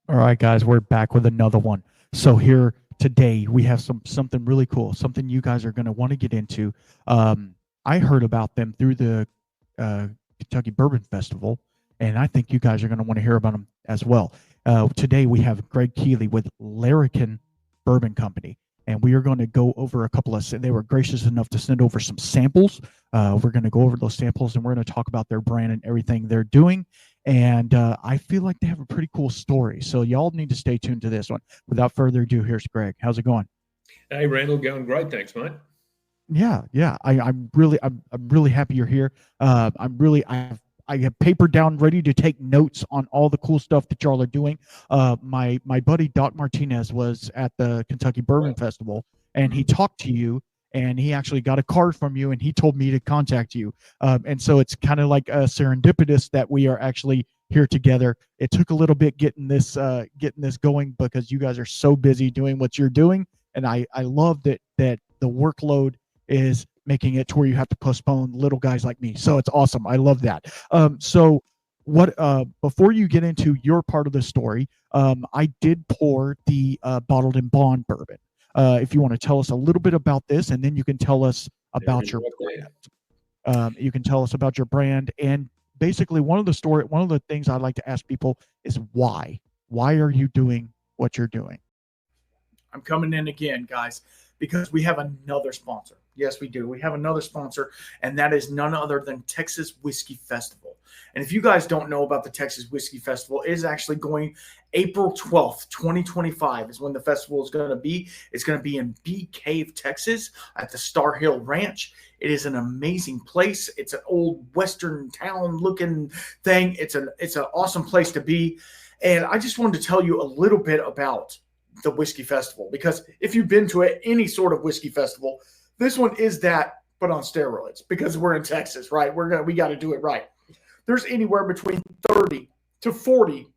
All right, guys, we're back with another one. So here today we have something really cool, something you guys are going to want to get into. I heard about them through the uh, Kentucky Bourbon Festival, and I think you guys are going to want to hear about them as well. Today we have Greg Keeley with Larrikin Bourbon Company, and we are going to go over a couple of. They were gracious enough to send over some samples. We're going to go over those samples, and we're going to talk about their brand and everything they're doing, and I feel like they have a pretty cool story. So y'all need to stay tuned to this one. Without further ado, here's Greg. How's it going? Hey, Randall, going great. Thanks, mate. Yeah. I'm really happy you're here. I have paper down ready to take notes on all the cool stuff that y'all are doing. My buddy Doc Martinez was at the Kentucky Bourbon Festival, and he talked to you, and he actually got a card from you, and he told me to contact you. And so it's kind of like serendipitous that we are actually here together. It took a little bit getting this going because you guys are so busy doing what you're doing, and I love that the workload is making it to where you have to postpone little guys like me. So it's awesome. I love that. So what before you get into your part of the story, I did pour the bottled and bond bourbon. If you want to tell us a little bit about this, and then you can tell us about your brand. You can tell us about your brand, and basically one of the things I like to ask people is why. Why are you doing what you're doing? I'm coming in again, guys, because we have another sponsor. Yes, we do. We have another sponsor, and that is none other than Texas Whiskey Festival. And if you guys don't know about the Texas Whiskey Festival, it is actually going April 12th, 2025 is when the festival is going to be. It's going to be in Bee Cave, Texas at the Star Hill Ranch. It is an amazing place. It's an old Western town looking thing. It's an awesome place to be. And I just wanted to tell you a little bit about the whiskey festival, because if you've been to any sort of whiskey festival, this one is that, but on steroids, because we're in Texas, right? We got to do it right. There's anywhere between 30 to 40,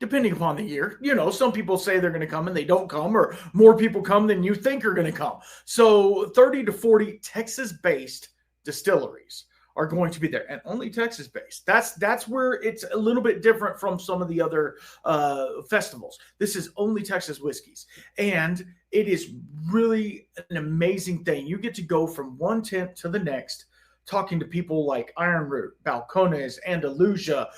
depending upon the year. You know, some people say they're going to come and they don't come, or more people come than you think are going to come. So 30 to 40 Texas-based distilleries are going to be there, and only Texas-based. That's where it's a little bit different from some of the other festivals. This is only Texas whiskeys, and it is really an amazing thing. You get to go from one tent to the next, talking to people like Iron Root, Balcones, Andalusia,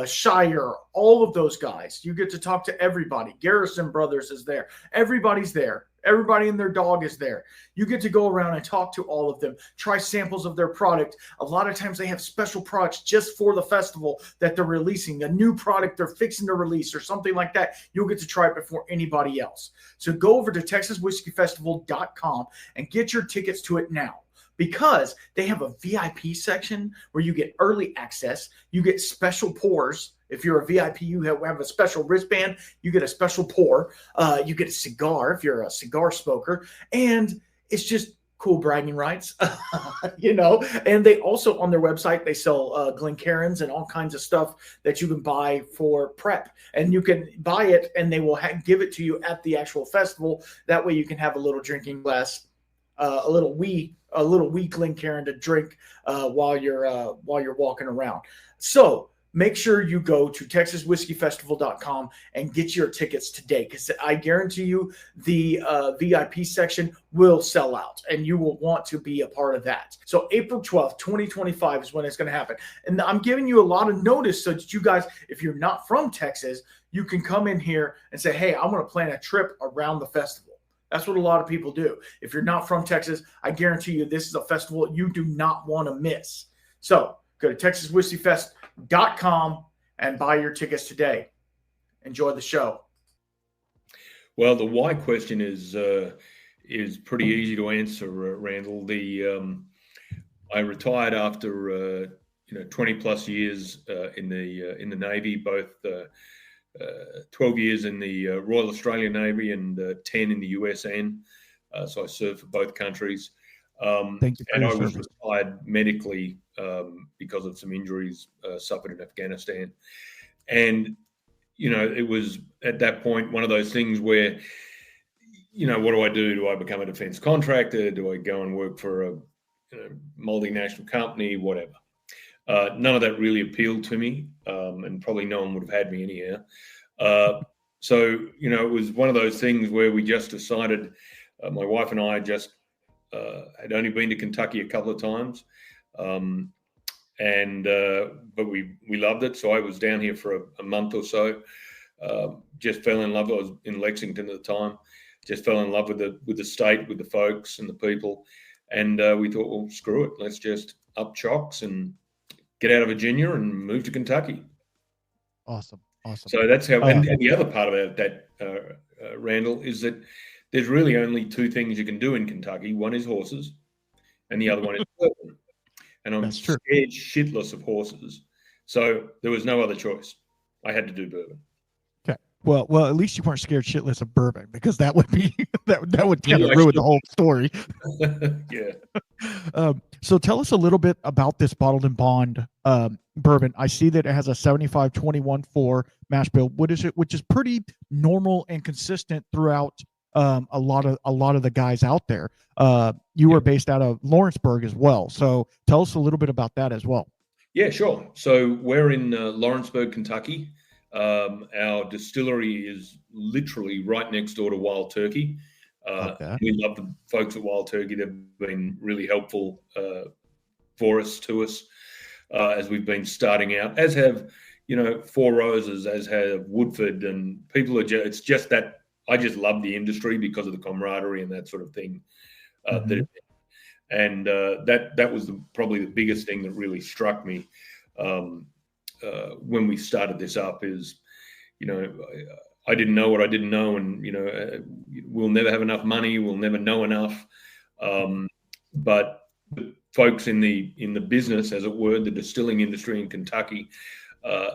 Shire, all of those guys. You get to talk to everybody. Garrison Brothers is there. Everybody's there. Everybody and their dog is there. You get to go around and talk to all of them, try samples of their product. A lot of times they have special products just for the festival that they're releasing, a new product they're fixing to release or something like that. You'll get to try it before anybody else. So go over to TexasWhiskeyFestival.com and get your tickets to it now, because they have a VIP section where you get early access. You get special pours. If you're a VIP, you have a special wristband. You get a special pour. You get a cigar if you're a cigar smoker. And it's just cool bragging rights, you know. And they also, on their website, they sell Glencairns and all kinds of stuff that you can buy for prep. And you can buy it, and they will give it to you at the actual festival. That way you can have a little drinking glass, a little wee Glencairn to drink while you're walking around. So make sure you go to TexasWhiskeyFestival.com and get your tickets today, because I guarantee you the VIP section will sell out, and you will want to be a part of that. So April 12th, 2025 is when it's going to happen. And I'm giving you a lot of notice so that you guys, if you're not from Texas, you can come in here and say, hey, I'm going to plan a trip around the festival. That's what a lot of people do. If you're not from Texas, I guarantee you this is a festival you do not want to miss. So go to TexasWhiskeyFest.com and buy your tickets today. Enjoy the show. Well, the why question is pretty easy to answer, Randall. I retired after 20 plus years in the Navy, both 12 years in the Royal Australian Navy and 10 in the USN. So I served for both countries. Thank you for and your I was service. retired medically because of some injuries suffered in Afghanistan. And, it was at that point one of those things where, what do I do? Do I become a defense contractor? Do I go and work for a multinational company? Whatever. None of that really appealed to me, and probably no one would have had me anyhow. So, it was one of those things where we just decided, my wife and I just had only been to Kentucky a couple of times. But we loved it. So I was down here for a month or so. Just fell in love. I was in Lexington at the time. Just fell in love with the state, with the folks and the people. And we thought, well, screw it. Let's just up chocks and get out of Virginia and move to Kentucky. Awesome. So that's how. And the other part of that, Randall, is that there's really only two things you can do in Kentucky. One is horses, and the other one is bourbon. And I'm scared shitless of horses, so there was no other choice. I had to do bourbon. Okay. Well, at least you weren't scared shitless of bourbon, because that would be that would kind of ruin the whole story. Yeah. So tell us a little bit about this bottled in bond bourbon. I see that it has a 75-21-4 mash bill. Which is pretty normal and consistent throughout a lot of the guys out there. You were based out of Lawrenceburg as well. So tell us a little bit about that as well. Yeah, sure. So we're in Lawrenceburg, Kentucky. Our distillery is literally right next door to Wild Turkey. We love the folks at Wild Turkey. They've been really helpful to us as we've been starting out, as have, Four Roses, as have Woodford, and people it's just that I just love the industry because of the camaraderie and that sort of thing. That was probably the biggest thing that really struck me when we started this up is, I didn't know what I didn't know, and we'll never have enough money, we'll never know enough. But the folks in the business, as it were, the distilling industry in Kentucky, are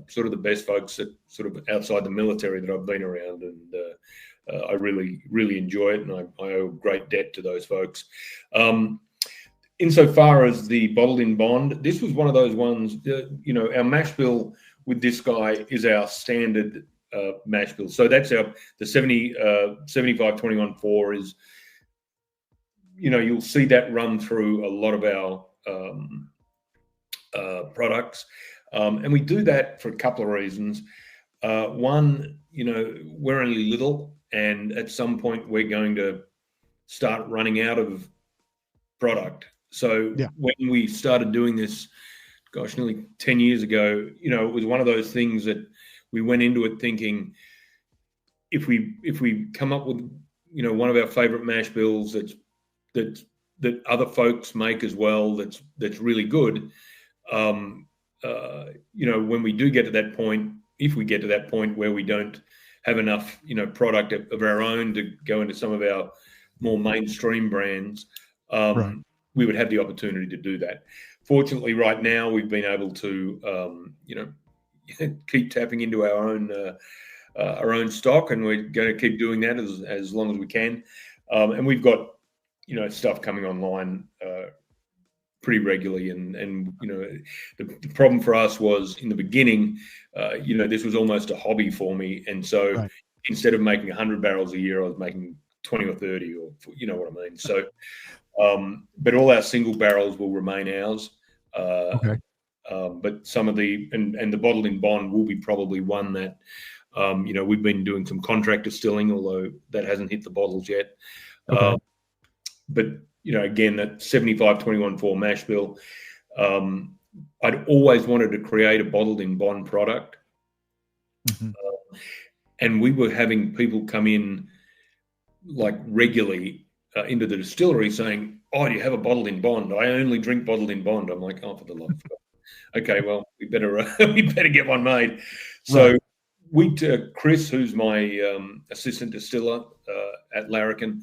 sort of the best folks that sort of outside the military that I've been around, and I really, really enjoy it, and I owe great debt to those folks. Insofar as the bottled in bond, this was one of those ones, our mash bill with this guy is our standard mash bill. So that's the 75-21-4 is, you'll see that run through a lot of our products. And we do that for a couple of reasons. One, we're only little, and at some point we're going to start running out of product. So when we started doing this, nearly 10 years ago, it was one of those things that we went into it thinking, if we come up with, one of our favorite mash bills that other folks make as well, that's really good, when we do get to that point, if we get to that point where we don't have enough, product of our own to go into some of our more mainstream brands, we would have the opportunity to do that. Fortunately, right now we've been able to, keep tapping into our own stock, and we're going to keep doing that as long as we can. And we've got, stuff coming online pretty regularly. And the problem for us was in the beginning, this was almost a hobby for me. And so instead of making 100 barrels a year, I was making 20 or 30, or you know what I mean? So, but all our single barrels will remain ours. But some of the bottled in bond will be probably one that, we've been doing some contract distilling, although that hasn't hit the bottles yet. But, again, that 75-21-4 mash bill, I'd always wanted to create a bottled in bond product. And we were having people come in like regularly into the distillery saying, "Oh, do you have a bottled in bond? I only drink bottled in bond." I'm like, "Oh, for the love of God." Okay, well, we better get one made. So Chris, who's my assistant distiller at Larrikin,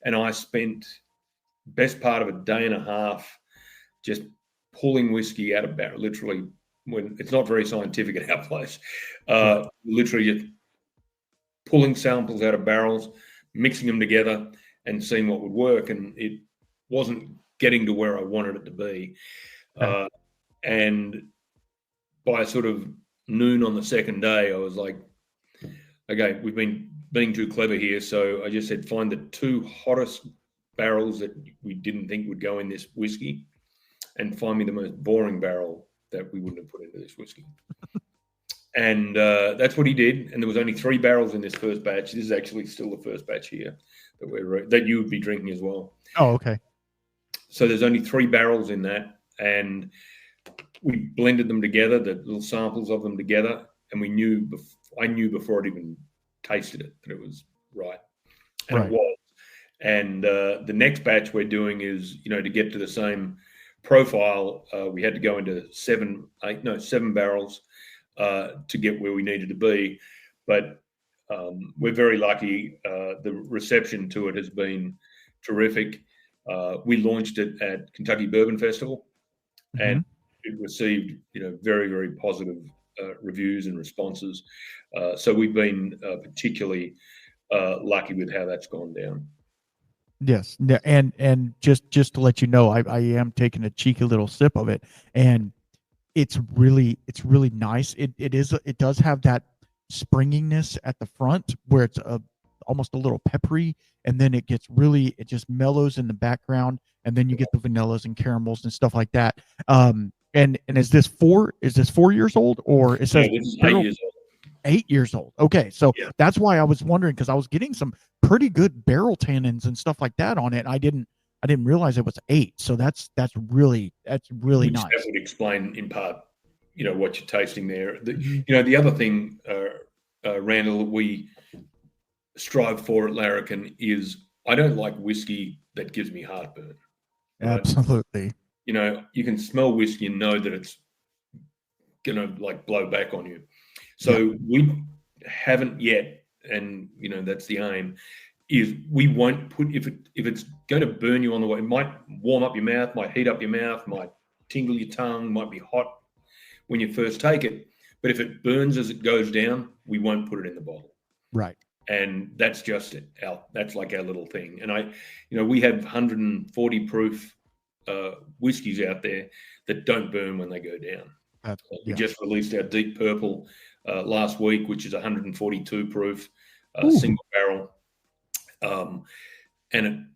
and I spent best part of a day and a half just pulling whiskey out of barrel, literally, when it's not very scientific at our place, literally just pulling samples out of barrels, mixing them together and seeing what would work. And it wasn't getting to where I wanted it to be. And by sort of noon on the second day, I was like, okay, we've been being too clever here. So I just said, find the two hottest barrels that we didn't think would go in this whiskey, and find me the most boring barrel that we wouldn't have put into this whiskey. And that's what he did. And there was only 3 barrels in this first batch. This is actually still the first batch here that you would be drinking as well. Oh, okay. So there's only 3 barrels in that, and we blended them together, the little samples of them together, and I knew before I'd even tasted it that it was right, and Right. it was. And the next batch we're doing is, to get to the same profile, we had to go into 7 barrels to get where we needed to be. But we're very lucky. The reception to it has been terrific. We launched it at Kentucky Bourbon Festival, and it received, very, very positive reviews and responses. So we've been particularly lucky with how that's gone down. Yes, and just to let you know, I am taking a cheeky little sip of it, and it's really nice. It does have that springiness at the front where it's almost a little peppery, and then it just mellows in the background, and then you get the vanillas and caramels and stuff like that. And is this 4 years old, or it says this is 8 years old? 8 years old. Okay, so that's why I was wondering, because I was getting some pretty good barrel tannins and stuff like that on it. I didn't realize it was 8. So that's really nice. That would explain in part, what you're tasting there. The other thing, Randall, that we strive for at Larrikin is I don't like whiskey that gives me heartburn. Right? Absolutely. You can smell whiskey and know that it's gonna blow back on you. So we haven't yet, and that's the aim. Is we won't put if it's going to burn you on the way. It might warm up your mouth, might heat up your mouth, might tingle your tongue, might be hot when you first take it. But if it burns as it goes down, we won't put it in the bottle. Right. And that's just it. That's like our little thing. And we have 140 proof whiskeys out there that don't burn when they go down. We just released our Deep Purple last week, which is 142 proof, single barrel. And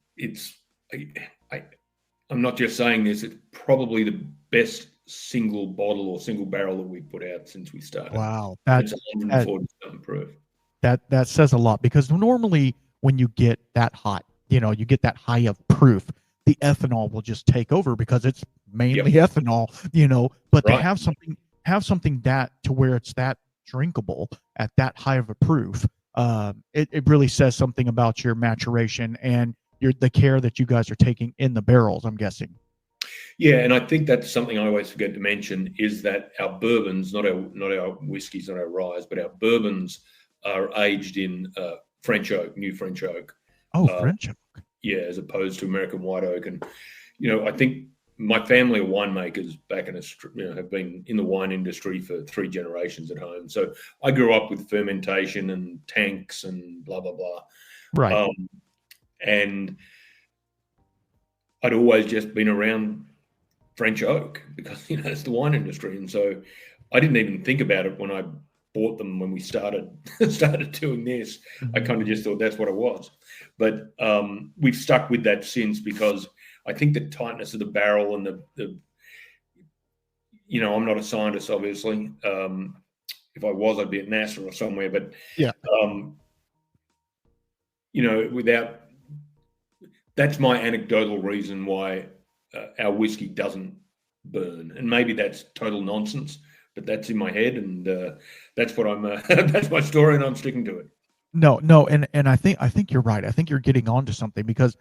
I'm not just saying this, it's probably the best single bottle or single barrel that we've put out since we started. Wow. It's 140 something proof. That says a lot, because normally when you get that hot, you get that high of proof, the ethanol will just take over because it's mainly ethanol, but to have something that to where it's that drinkable at that high of a proof, it really says something about your maturation and the care that you guys are taking in the barrels, I'm guessing. Yeah, and I think that's something I always forget to mention is that our bourbons, not our whiskeys, not our ryes, but our bourbons are aged in French oak, new French oak. Oh, French oak. Yeah, as opposed to American white oak. And, I think my family are winemakers back in Australia, have been in the wine industry for 3 generations at home. So I grew up with fermentation and tanks and blah, blah, blah. Right. And I'd always just been around French oak because, it's the wine industry. And so I didn't even think about it when I bought them when we started doing this. Mm-hmm. I kind of just thought that's what it was. But we've stuck with that since, because I think the tightness of the barrel and the I'm not a scientist, obviously. If I was, I'd be at NASA or somewhere. But that's my anecdotal reason why our whiskey doesn't burn, and maybe that's total nonsense, but that's in my head, and that's what I'm. That's my story, and I'm sticking to it. No, and I think you're right. I think you're getting onto something, because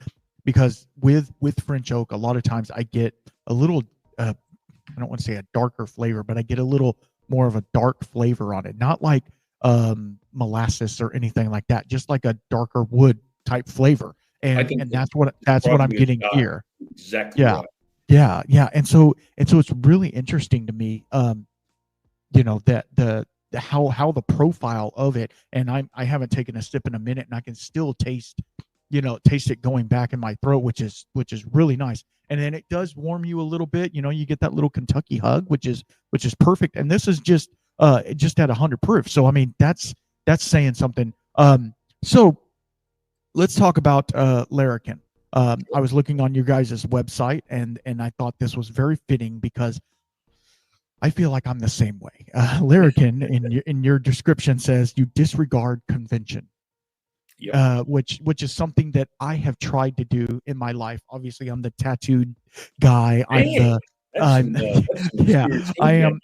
with French oak, a lot of times I get a little, I don't want to say a darker flavor, but I get a little more of a dark flavor on it. Not like molasses or anything like that, just like a darker wood type flavor. And that's what I'm getting here. Exactly. Yeah. Right. Yeah. And so it's really interesting to me, that how the profile of it, and I haven't taken a sip in a minute, and I can still taste it going back in my throat, which is really nice. And then it does warm you a little bit. You get that little Kentucky hug, which is perfect. And this is just at 100 proof. So I mean, that's saying something. So let's talk about Larrikin. I was looking on your guys' website, and I thought this was very fitting, because I feel like I'm the same way. Larrikin in your description says you disregard convention. Yep. Which is something that I have tried to do in my life. Obviously, I'm the tattooed guy. Man, that's some Yeah, serious I heat, am.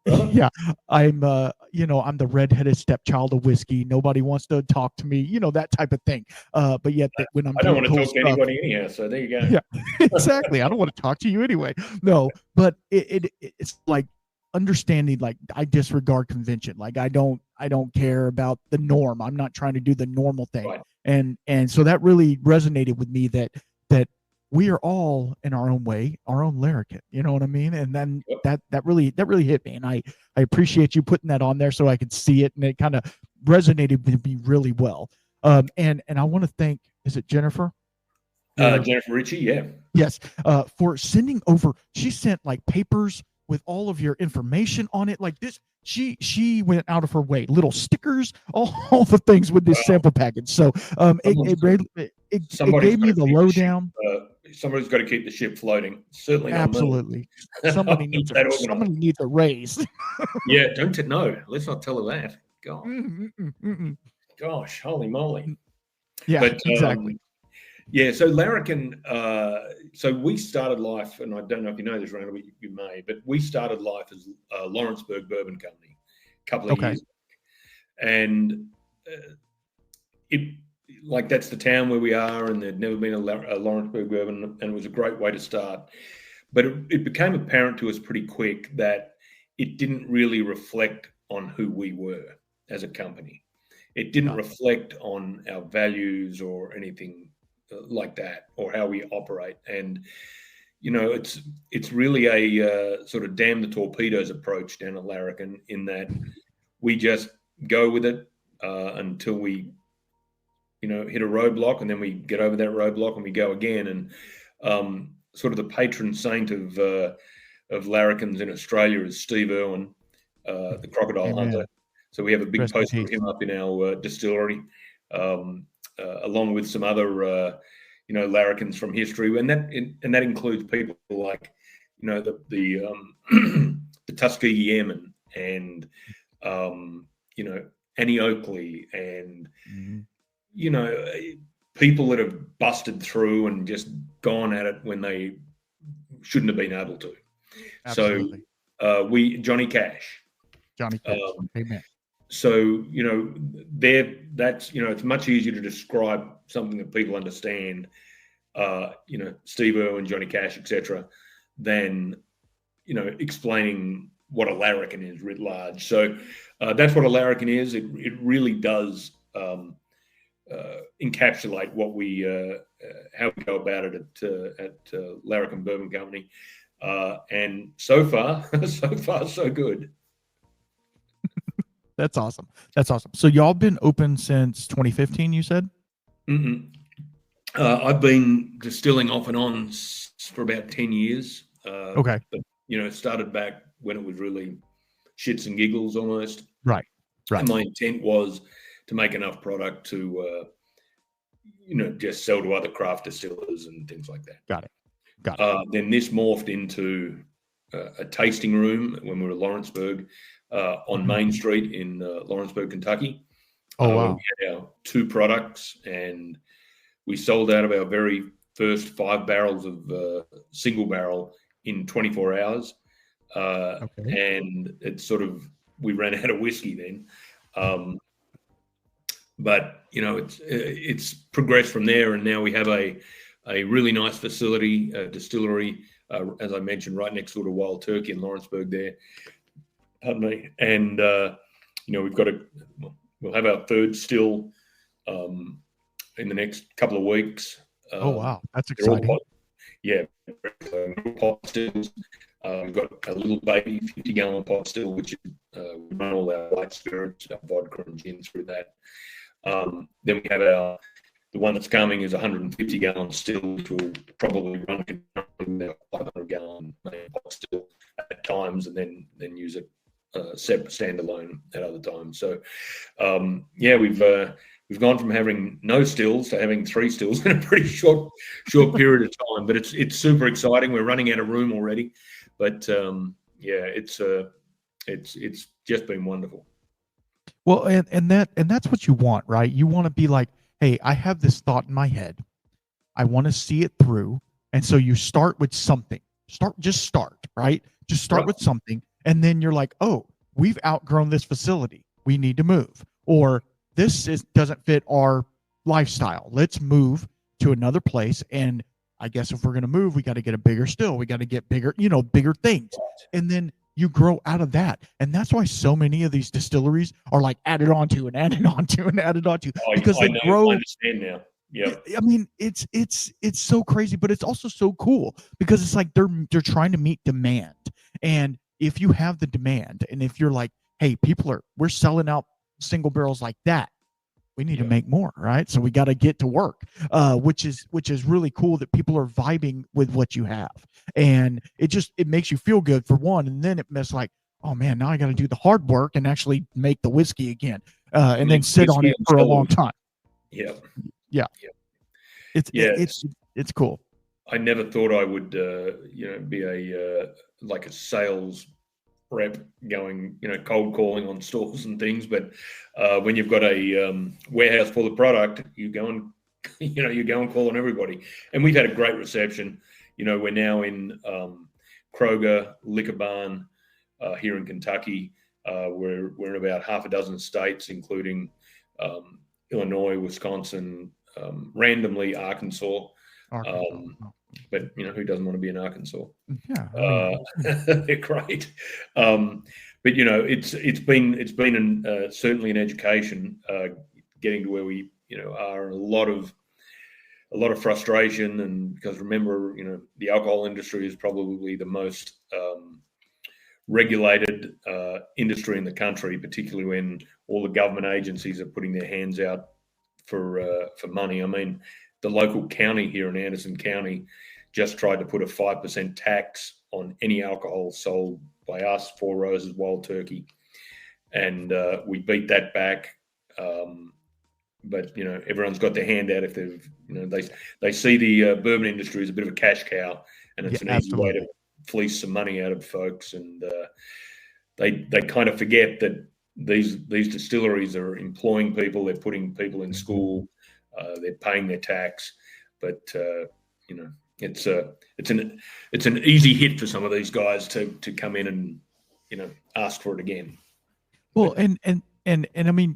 brother. Yeah, I'm I'm the redheaded stepchild of whiskey. Nobody wants to talk to me, that type of thing. But yet when I'm I don't doing want to cool talk to stuff, anybody anyhow, so there you go. yeah, exactly. I don't want to talk to you anyway. No, but it's like understanding, like I disregard convention. Like I don't care about the norm. I'm not trying to do the normal thing. Right. And so that really resonated with me that we are all in our own way, our own Larrikin. You know what I mean? And then Yep. that really hit me. And I appreciate you putting that on there so I could see it, and it kind of resonated with me really well. And I want to thank, is it Jennifer? Jennifer Ritchie, yeah. Yes, for sending over. She sent like papers with all of your information on it, like this. She went out of her way, little stickers, all the things with this sample package. So it gave me the lowdown. Somebody's got to keep the ship floating. Certainly not Absolutely. me. Somebody needs a raise. Yeah, no, let's not tell her that. God. Gosh, holy moly. Yeah, but, exactly. Yeah, so Larrikin, so we started life, and I don't know if you know this, Randall, but you may, but we started life as Lawrenceburg Bourbon Company a couple of years back. And that's the town where we are, and there'd never been a Lawrenceburg Bourbon, and it was a great way to start. But it became apparent to us pretty quick that it didn't really reflect on who we were as a company. It didn't reflect on our values or anything like that, or how we operate. And it's really a sort of damn the torpedoes approach down at Larrikin, in that we just go with it until we hit a roadblock, and then we get over that roadblock and we go again. And sort of the patron saint of Larrikins in Australia is Steve Erwin, the Crocodile hunter. So we have a big poster of him up in our distillery, along with some other Larrikins from history, and that includes people like the Tuskegee Airmen, and Annie Oakley, and people that have busted through and just gone at it when they shouldn't have been able to. Absolutely. So Johnny Cash. Amen. So that's it's much easier to describe something that people understand, Steve Irwin, Johnny Cash, etc., than explaining what a larrikin is writ large. So that's what a larrikin is. It really does encapsulate what we how we go about it at Larrikin Bourbon Company, and so far so good. That's awesome. So y'all been open since 2015, you said? Mm-hmm. I've been distilling off and on for about 10 years. Okay. But, it started back when it was really shits and giggles almost. Right. And my intent was to make enough product to, just sell to other craft distillers and things like that. Got it. Then this morphed into a tasting room when we were at Lawrenceburg, on Main Street in Lawrenceburg, Kentucky. Oh, wow. We had our 2 products, and we sold out of our very first 5 barrels of single barrel in 24 hours. And it's we ran out of whiskey then. But, it's progressed from there, and now we have a really nice facility, a distillery, as I mentioned, right next door to Wild Turkey in Lawrenceburg there. And we'll have our 3rd still in the next couple of weeks. Oh wow, that's exciting. Pot stills. We've got a little baby 50-gallon pot still, which we run all our light spirits, our vodka and gin through that. Then we have the one that's coming is 150-gallon still, which will probably run about 500-gallon pot still at times, and then use it separate standalone at other times. So we've gone from having no stills to having 3 stills in a pretty short period of time. But it's super exciting. We're running out of room already, but yeah, it's just been wonderful. Well, and that's what you want, right? You want to be like, hey, I have this thought in my head. I want to see it through. And so you start with something. Just start, right? Just start Right. with something. And then you're like, oh, we've outgrown this facility. We need to move. Or this doesn't fit our lifestyle. Let's move to another place. And I guess if we're going to move, we got to get a bigger still. We got to get bigger, bigger things. And then you grow out of that. And that's why so many of these distilleries are like added onto and added onto and added onto, because they grow. I understand now. Yeah. I mean, it's so crazy, but it's also so cool because it's like they're trying to meet demand. And if you have the demand, and if you're like, hey, we're selling out single barrels like that, we need to make more, right? So we got to get to work, which is really cool that people are vibing with what you have, and it makes you feel good for one, and then it's like, oh man, now I got to do the hard work and actually make the whiskey again, and then sit on it for a long time. Yeah. Yeah. It's cool. I never thought I would, be a like a sales rep going, cold calling on stores and things. But when you've got a warehouse full of product, you go and, you go and call on everybody. And we've had a great reception. We're now in Kroger, Liquor Barn here in Kentucky. We're in about half a dozen states, including Illinois, Wisconsin, randomly Arkansas. But who doesn't want to be in Arkansas? Yeah, they're great. But it's been certainly an education getting to where we are. A lot of frustration, and because remember, the alcohol industry is probably the most regulated industry in the country, particularly when all the government agencies are putting their hands out for money. I mean, the local county here in Anderson County just tried to put a 5% tax on any alcohol sold by us, Four Roses, Wild Turkey, and we beat that back. But everyone's got their hand out if they've they see the bourbon industry as a bit of a cash cow, and it's an easy way to fleece some money out of folks, and they kind of forget that these distilleries are employing people, they're putting people in school, they're paying their tax, but it's an easy hit for some of these guys to come in and ask for it again. Well, and I mean,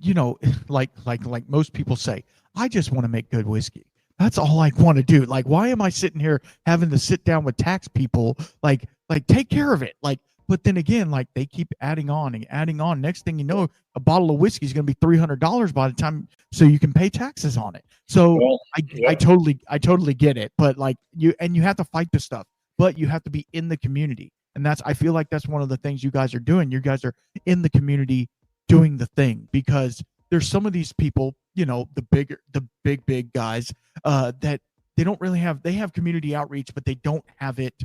like most people say, I just want to make good whiskey. That's all I want to do. Like, why am I sitting here having to sit down with tax people? Like take care of it. But then again, like they keep adding on and adding on. Next thing you know, a bottle of whiskey is going to be $300 by the time, so you can pay taxes on it. So I totally get it. But you have to fight this stuff, but you have to be in the community. And I feel like that's one of the things you guys are doing. You guys are in the community doing the thing, because there's some of these people, the big guys, that they don't really they have community outreach, but they don't have it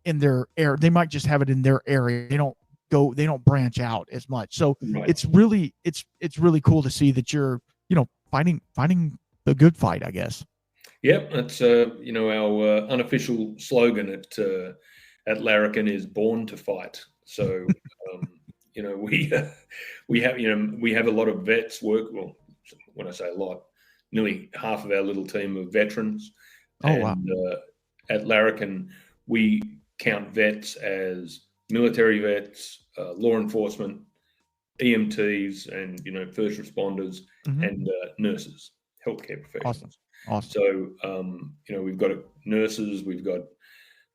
in their area. They might just have it in their area. They don't branch out as much. So it's really cool to see that you're, fighting the good fight, I guess. Yeah, that's our unofficial slogan at Larrikin is "Born to Fight." So we have a lot of vets work. Well, when I say a lot, nearly half of our little team of veterans. Wow. At Larrikin, we count vets as military vets, law enforcement, EMTs, and first responders, and nurses, healthcare professionals. Awesome. So we've got nurses, we've got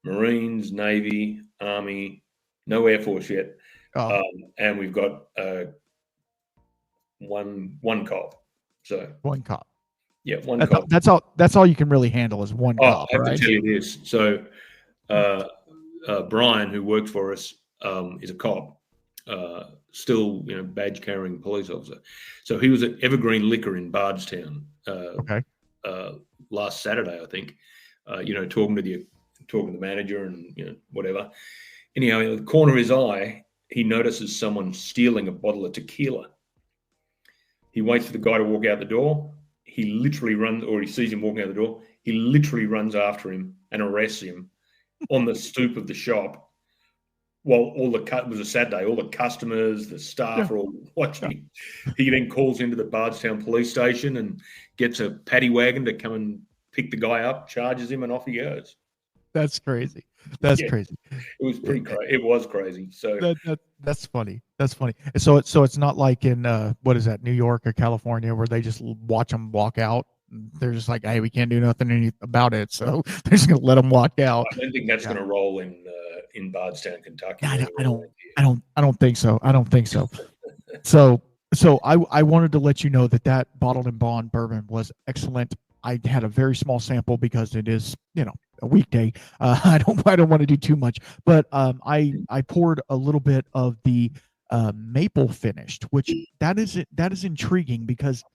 Marines, Navy, Army, no Air Force yet, and we've got one cop. So one cop. Yeah, one cop. That's all you can really handle is one cop. I have to tell you this. So Brian, who works for us, is a cop, still badge carrying police officer. So he was at Evergreen Liquor in Bardstown last Saturday, I think. Talking to the manager and whatever. Anyhow, in the corner of his eye, he notices someone stealing a bottle of tequila. He waits for the guy to walk out the door. He literally runs, or he sees him walking out the door. He literally runs after him and arrests him on the stoop of the shop, Well, it was a Saturday. All the customers, the staff are all watching. Yeah. He then calls into the Bardstown police station and gets a paddy wagon to come and pick the guy up, charges him, and off he goes. That's crazy. That's crazy. It was pretty crazy. It was crazy. So that's funny. That's funny. So it's not like in what is that, New York or California, where they just watch them walk out. They're just like, hey, we can't do nothing about it, so they're just gonna let them walk out. I don't think that's gonna roll in Bardstown, Kentucky. I don't think so. I don't think so. So I wanted to let you know that bottled and bond bourbon was excellent. I had a very small sample because it is, a weekday. I don't want to do too much, but I poured a little bit of the maple finished, which that is intriguing because,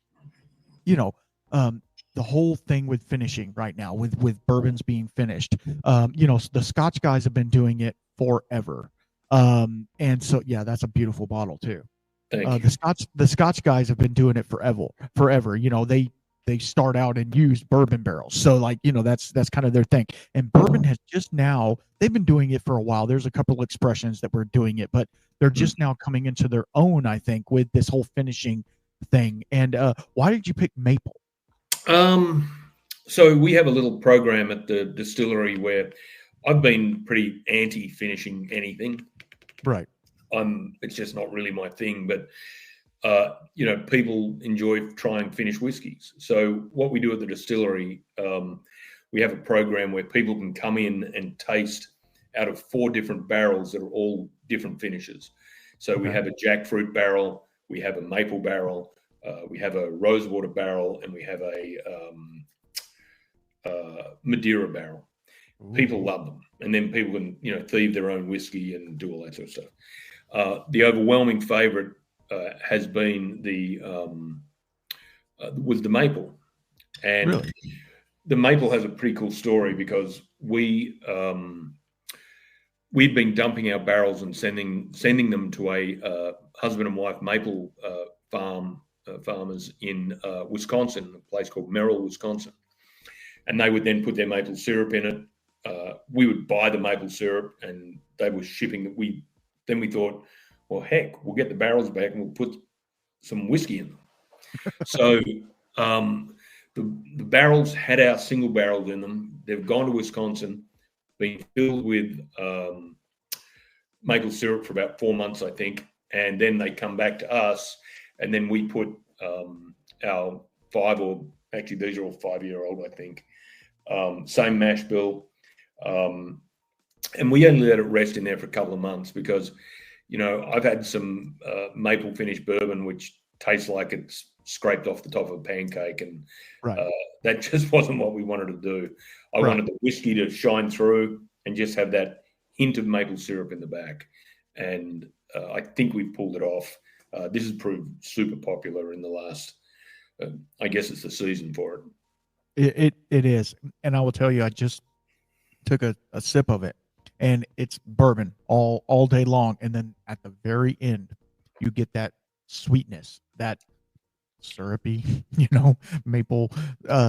the whole thing with finishing right now with bourbons being finished, the Scotch guys have been doing it forever. And so, yeah, that's a beautiful bottle too. The Scotch guys have been doing it forever. They start out and use bourbon barrels. So that's kind of their thing. And bourbon has just now, they've been doing it for a while. There's a couple of expressions that were doing it, but they're just now coming into their own, I think, with this whole finishing thing. And why did you pick maple? So we have a little program at the distillery where I've been pretty anti-finishing anything. Right. It's just not really my thing, but people enjoy trying finished whiskeys. So what we do at the distillery, we have a program where people can come in and taste out of 4 different barrels that are all different finishes. So we have a jackfruit barrel, we have a maple barrel, we have a rosewater barrel, and we have a Madeira barrel. Ooh. People love them, and then people can thieve their own whiskey and do all that sort of stuff. The overwhelming favorite has been was the maple, and really? The maple has a pretty cool story because we'd been dumping our barrels and sending them to a husband and wife maple farmers in Wisconsin, a place called Merrill, Wisconsin, and they would then put their maple syrup in it. We would buy the maple syrup, and they were shipping it. We thought, well, heck, we'll get the barrels back and we'll put some whiskey in them. So the barrels had our single barrels in them. They've gone to Wisconsin, been filled with maple syrup for about 4 months, I think. And then they come back to us, and then we put our these are all 5-year-old, I think, same mash bill. And we only let it rest in there for a couple of months because, I've had some maple finished bourbon, which tastes like it's scraped off the top of a pancake. And that just wasn't what we wanted to do. I wanted the whiskey to shine through and just have that hint of maple syrup in the back. And I think we've pulled it off. This has proved super popular in the last, I guess it's the season for it. It is. And I will tell you, I just took a sip of it. And it's bourbon all day long. And then at the very end, you get that sweetness, that syrupy, maple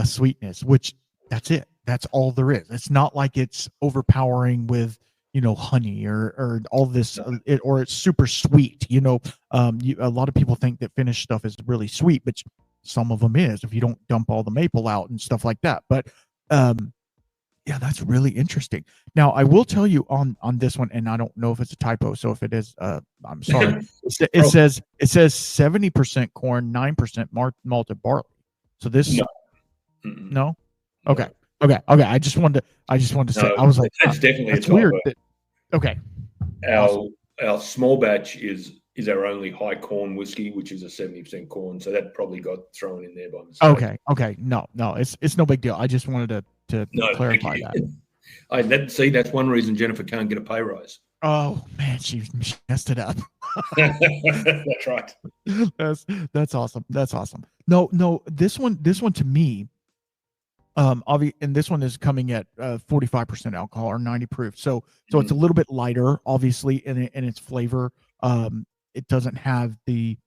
sweetness, which that's it. That's all there is. It's not like it's overpowering with, honey or all this, or it's super sweet. A lot of people think that finished stuff is really sweet, but some of them is if you don't dump all the maple out and stuff like that. But yeah, that's really interesting. Now, I will tell you on this one, and I don't know if it's a typo, so if it is, I'm sorry. It says 70% corn, 9% malted barley. So this no? Okay. I just wanted to say, I was like, that's definitely that's weird. Okay. Our small batch is our only high corn whiskey, which is a 70% corn. So that probably got thrown in there by mistake. Okay. No, it's no big deal. I just wanted to clarify that. That's one reason Jennifer can't get a pay rise. Oh man, she messed it up. That's right. That's awesome. That's awesome. No, this one to me, and this one is coming at 45% alcohol or 90 proof. So it's a little bit lighter, obviously, in its flavor. It doesn't have the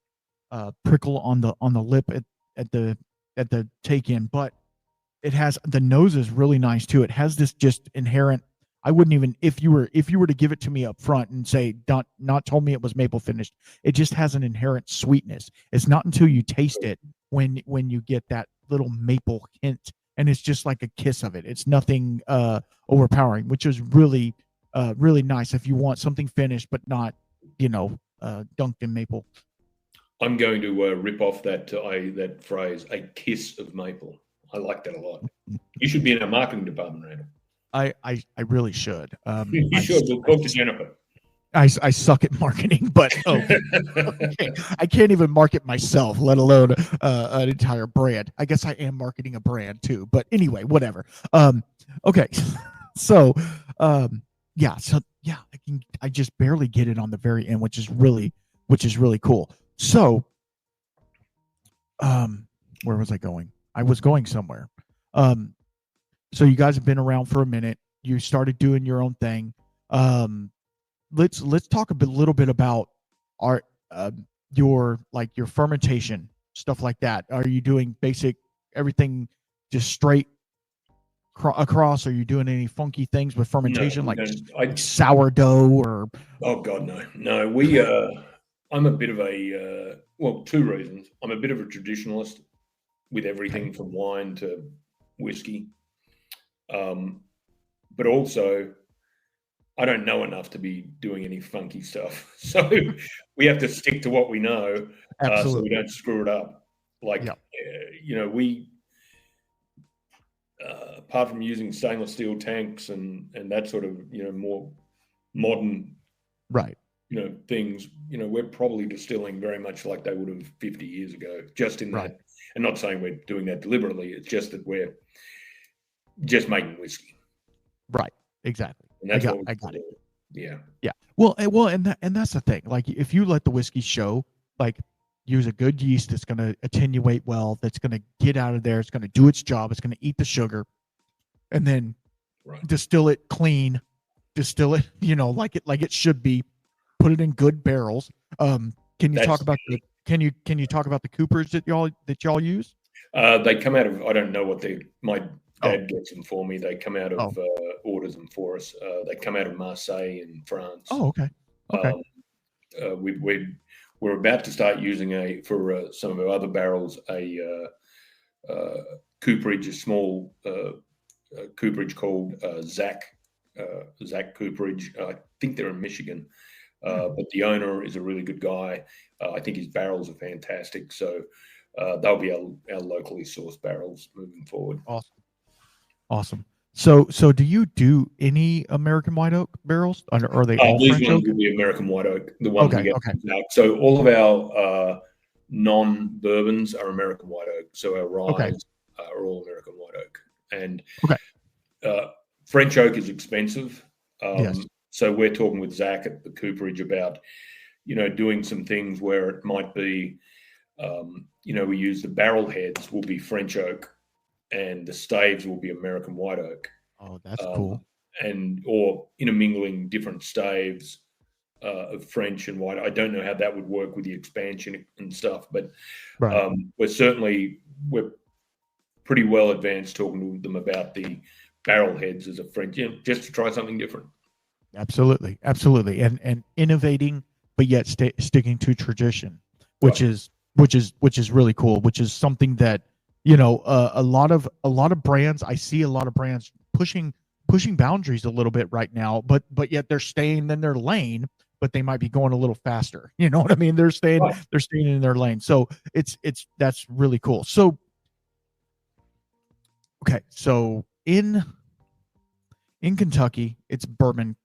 prickle on the lip at the take in, but it has, the nose is really nice too. It has this just inherent, I wouldn't even, if you were to give it to me up front and say not told me it was maple finished, it just has an inherent sweetness. It's not until you taste it when you get that little maple hint, and it's just like a kiss of it. It's nothing overpowering, which is really really nice if you want something finished but not, dunked in maple. I'm going to rip off that phrase, a kiss of maple. I like that a lot. You should be in our marketing department, Randall. I really should. You should. We'll talk to Jennifer. I suck at marketing, but okay. I can't even market myself, let alone an entire brand. I guess I am marketing a brand too, but anyway, whatever. Okay, so I just barely get it on the very end, which is really cool. So, where was I going? I was going somewhere. So you guys have been around for a minute. You started doing your own thing. Let's talk little bit about your fermentation, stuff like that. Are you doing basic everything just straight across? Are you doing any funky things with fermentation, like sourdough or? Oh God, no. We I'm a bit of a two reasons. I'm a bit of a traditionalist with everything from wine to whiskey, but also I don't know enough to be doing any funky stuff. So we have to stick to what we know, so we don't screw it up. We apart from using stainless steel tanks and that sort of more modern things, we're probably distilling very much like they would have 50 years ago, just in that. And not saying we're doing that deliberately, it's just that we're just making whiskey. Right. Exactly. And that's I got it. Yeah. Yeah. Well, and that's the thing. Like, if you let the whiskey show, like, use a good yeast that's going to attenuate well, that's going to get out of there, it's going to do its job, it's going to eat the sugar, and then distill it clean, distill it, like it should be, put it in good barrels. Can you talk about the coopers that y'all use? They come out of, I don't know what my dad gets them for me. They come out of orders them for us. They come out of Marseille in France. Oh, okay. We're about to start using for some of our other barrels a cooperage, a small cooperage called Zach Cooperage. I think they're in Michigan, but the owner is a really good guy. I think his barrels are fantastic. So they'll be our locally sourced barrels moving forward. Awesome. So do you do any American white oak barrels? Or are they all French oak? These ones will be American white oak. The ones we get from Zach. So all of our non-bourbons are American white oak. So our ryes are all American white oak. And French oak is expensive. Yes. So we're talking with Zach at the cooperage about, doing some things where it might be, we use the barrel heads will be French oak and the staves will be American white oak. Oh, that's cool. Or intermingling different staves of French and white. I don't know how that would work with the expansion and stuff, but we're pretty well advanced talking to them about the barrel heads as a French, just to try something different. Absolutely, and innovating, but yet sticking to tradition, which is really cool. Which is something that a lot of brands. I see a lot of brands pushing boundaries a little bit right now, but yet they're staying in their lane, but they might be going a little faster. You know what I mean? They're staying in their lane. So that's really cool. So so in Kentucky, it's bourbon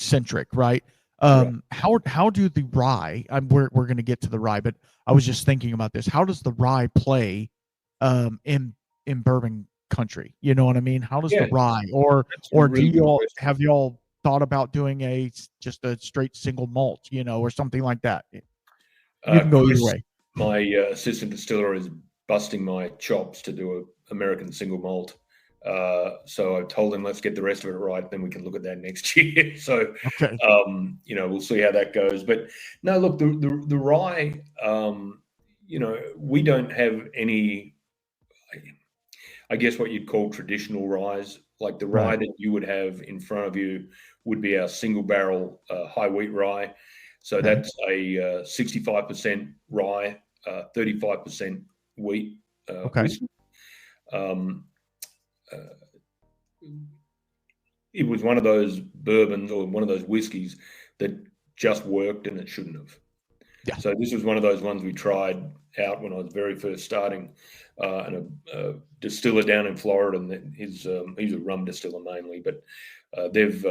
centric, right? How do the rye? We're going to get to the rye, but I was just thinking about this. How does the rye play in bourbon country? You know what I mean? How does the rye or really do have y'all thought about doing just a straight single malt, or something like that? You can go either way. My assistant distiller is busting my chops to do an American single malt. So I told him, let's get the rest of it right, then we can look at that next year. So, we'll see how that goes. But no, look, the rye, we don't have any, I guess what you'd call traditional ryes. Like the rye that you would have in front of you would be our single barrel high wheat rye. So that's a 65% rye, 35% wheat whiskey. It was one of those bourbons or one of those whiskeys that just worked and it shouldn't have. Yeah. So this was one of those ones we tried out when I was very first starting, and a distiller down in Florida, and he's a rum distiller mainly, but they've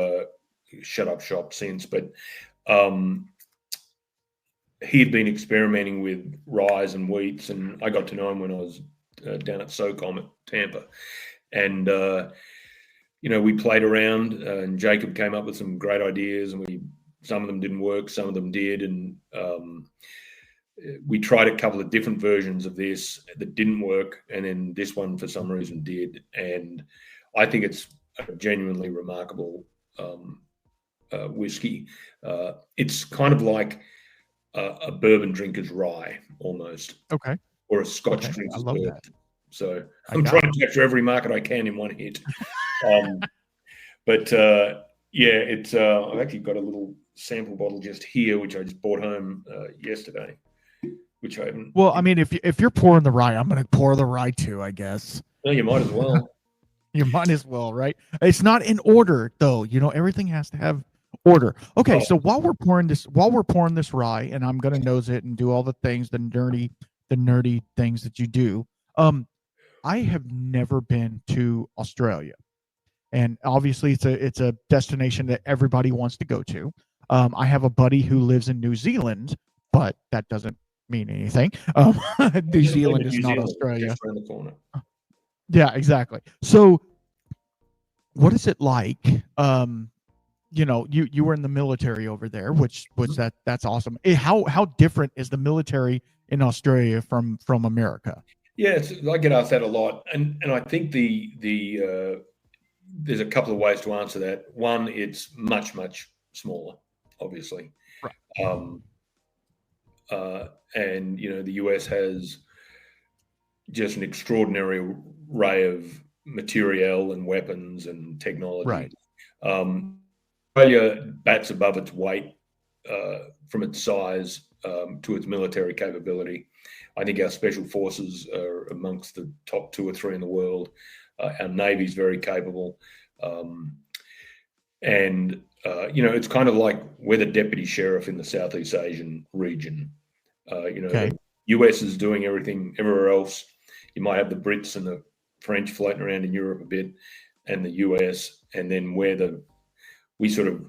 shut up shop since. But he had been experimenting with rye and wheats, and I got to know him when I was down at SOCOM at Tampa, and we played around, and Jacob came up with some great ideas, and some of them didn't work, some of them did, and we tried a couple of different versions of this that didn't work, and then this one for some reason did, and I think it's a genuinely remarkable whiskey. It's kind of like a bourbon drinker's rye almost, or a Scotch drinker's bourbon. That. So I'm trying to capture every market I can in one hit. But it's I've actually got a little sample bottle just here, which I just bought home yesterday, which I haven't. Well, I mean, if you're pouring the rye, I'm going to pour the rye too, I guess. No, you might as well. You might as well, right? It's not in order though. Everything has to have order. Okay, so while we're pouring this rye, and I'm going to nose it and do all the things, the nerdy things that you do. I have never been to Australia, and obviously it's a destination that everybody wants to go to. I have a buddy who lives in New Zealand, but that doesn't mean anything. New Zealand is not Australia. Just around the corner. Yeah, exactly. So, what is it like? You were in the military over there, which that's awesome. How different is the military in Australia from America? Yeah, I get asked that a lot, and I think the there's a couple of ways to answer that. One, it's much smaller, obviously, right. And the US has just an extraordinary array of materiel and weapons and technology. Right. Australia bats above its weight from its size to its military capability. I think our special forces are amongst the top 2 or 3 in the world. Our Navy's very capable. It's kind of like we're the deputy sheriff in the Southeast Asian region. The US is doing everything everywhere else. You might have the Brits and the French floating around in Europe a bit, and the US, and then we sort of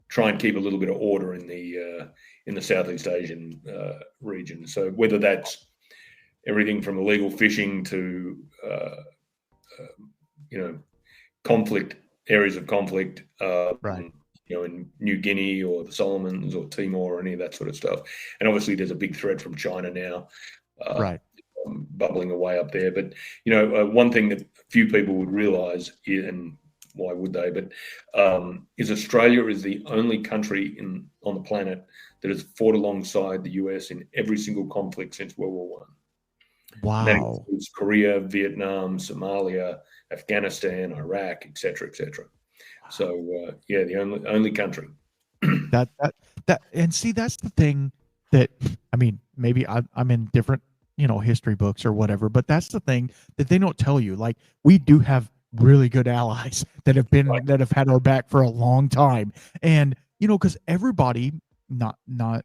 try and keep a little bit of order in the Southeast Asian region. So whether that's everything from illegal fishing to areas of conflict, right. In New Guinea or the Solomons or Timor or any of that sort of stuff. And obviously there's a big threat from China now, right, bubbling away up there. But, one thing that few people would realize, and why would they, but is Australia is the only country on the planet that has fought alongside the US in every single conflict since World War I. Wow. And that includes Korea, Vietnam, Somalia, Afghanistan, Iraq, et cetera, et cetera. So the only country. that and see, that's the thing that, I mean, maybe I'm in different history books or whatever, but that's the thing that they don't tell you. Like, we do have really good allies that have had our back for a long time, and because everybody, not I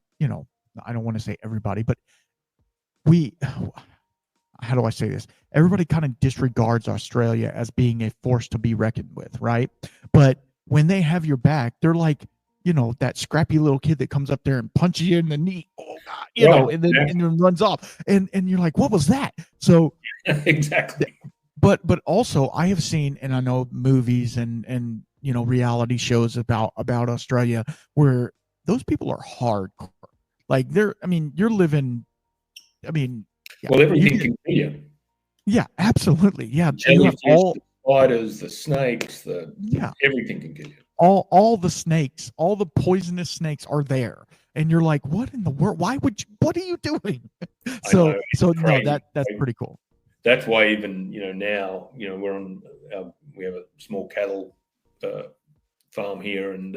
don't want to say everybody, but how do I say this? Everybody kind of disregards Australia as being a force to be reckoned with, right? But when they have your back, they're like, that scrappy little kid that comes up there and punches you in the knee, and then runs off, and you're like, what was that? So exactly. But also, I have seen, and I know movies and reality shows about Australia where those people are hardcore. Like, you're living. Well, everything can kill you. Yeah, absolutely. Yeah, Jellyfish, the spiders, the snakes, everything can kill you. All the snakes, all the poisonous snakes are there, and you're like, what in the world? What are you doing? So that's pretty cool. that's why even, now, we're on, we have a small cattle farm here, and,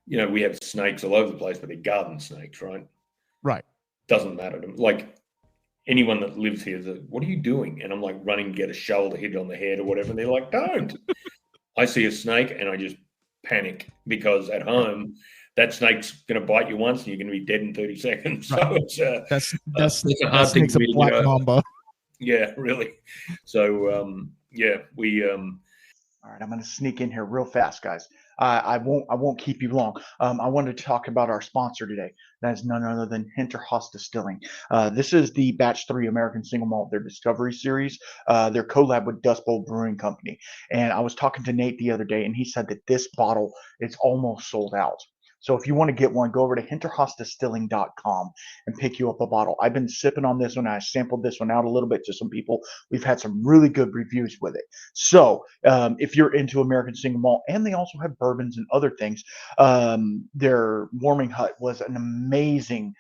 we have snakes all over the place, but they're garden snakes, right? Right. Doesn't matter to them. Like, anyone that lives here is like, what are you doing? And I'm like running to get a shovel to hit it on the head or whatever. And they're like, don't. I see a snake and I just panic, because at home, that snake's going to bite you once and you're going to be dead in 30 seconds. Right. So it's that's a hard thing snake's a black mamba. Yeah, really. So, we. All right, I'm going to sneak in here real fast, guys. I won't keep you long. I wanted to talk about our sponsor today. That is none other than Hinterhouse Distilling. This is the Batch 3 American Single Malt, their Discovery Series, their collab with Dust Bowl Brewing Company. And I was talking to Nate the other day, and he said that this bottle is almost sold out. So if you want to get one, go over to hinterhouse.distilling.com and pick you up a bottle. I've been sipping on this one. I sampled this one out a little bit to some people. We've had some really good reviews with it. So if you're into American Single Malt, and they also have bourbons and other things, their Warming Hut was an amazing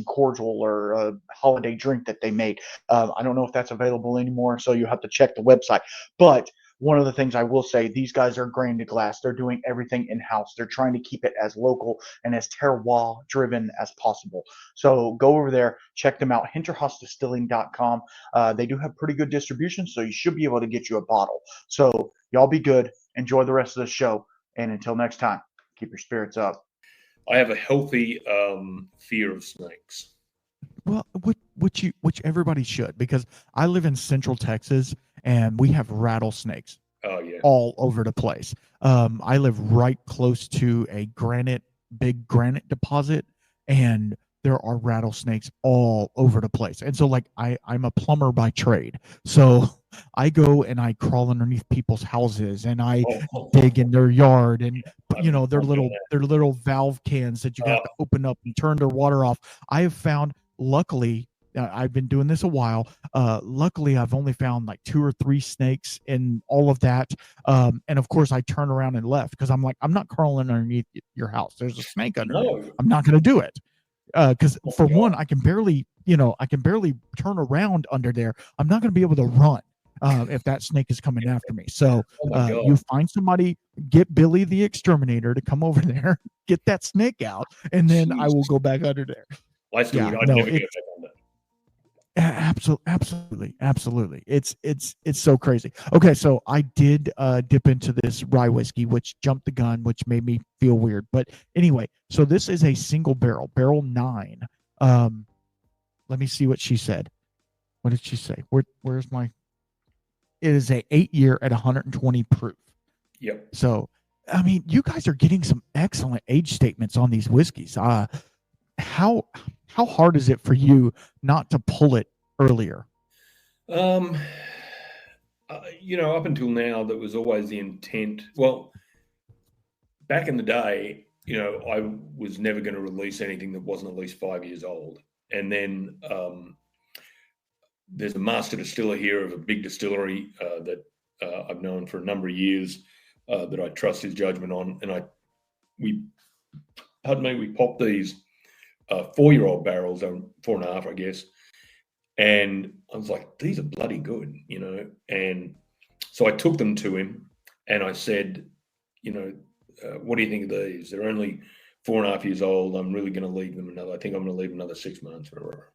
cordial or holiday drink that they made. I don't know if that's available anymore, so you have to check the website. But one of the things I will say, these guys are grain to glass. They're doing everything in-house. They're trying to keep it as local and as terroir driven as possible. So go over there, check them out, hinterhouse.distilling.com. They do have pretty good distribution, so you should be able to get you a bottle. So y'all be good. Enjoy the rest of the show. And until next time, keep your spirits up. I have a healthy fear of snakes. Well, which everybody should, because I live in Central Texas and we have rattlesnakes all over the place. I live right close to a big granite deposit, and there are rattlesnakes all over the place. And so, like, I'm a plumber by trade, so I go and I crawl underneath people's houses and I dig in their yard, and their little valve cans that you have to open up and turn their water off. I have found, luckily, I've been doing this a while. Luckily, I've only found like 2 or 3 snakes in all of that. And of course, I turned around and left, because I'm like, I'm not crawling underneath your house. There's a snake under there. I'm not going to do it. Because for one, I can barely turn around under there. I'm not going to be able to run if that snake is coming after me. So you find somebody, get Billy the exterminator to come over there, get that snake out, and then I will go back under there. I still would. I'd never get back on that. Absolutely. It's so crazy. Okay, so I did dip into this rye whiskey, which jumped the gun, which made me feel weird. But anyway, so this is a single barrel 9. Let me see what she said. What did she say? Where's my? It is a 8-year at 120 proof. Yep. So, I mean, you guys are getting some excellent age statements on these whiskeys. How hard is it for you not to pull it earlier? Up until now, that was always the intent. Well, back in the day, I was never going to release anything that wasn't at least 5 years old. And then there's a master distiller here of a big distillery that I've known for a number of years that I trust his judgment on. And we popped these 4-year-old barrels, 4.5, I guess. And I was like, these are bloody good, And so I took them to him and I said, what do you think of these? They're only 4.5 years old. I'm really going to leave them I think I'm going to leave another 6 months or whatever.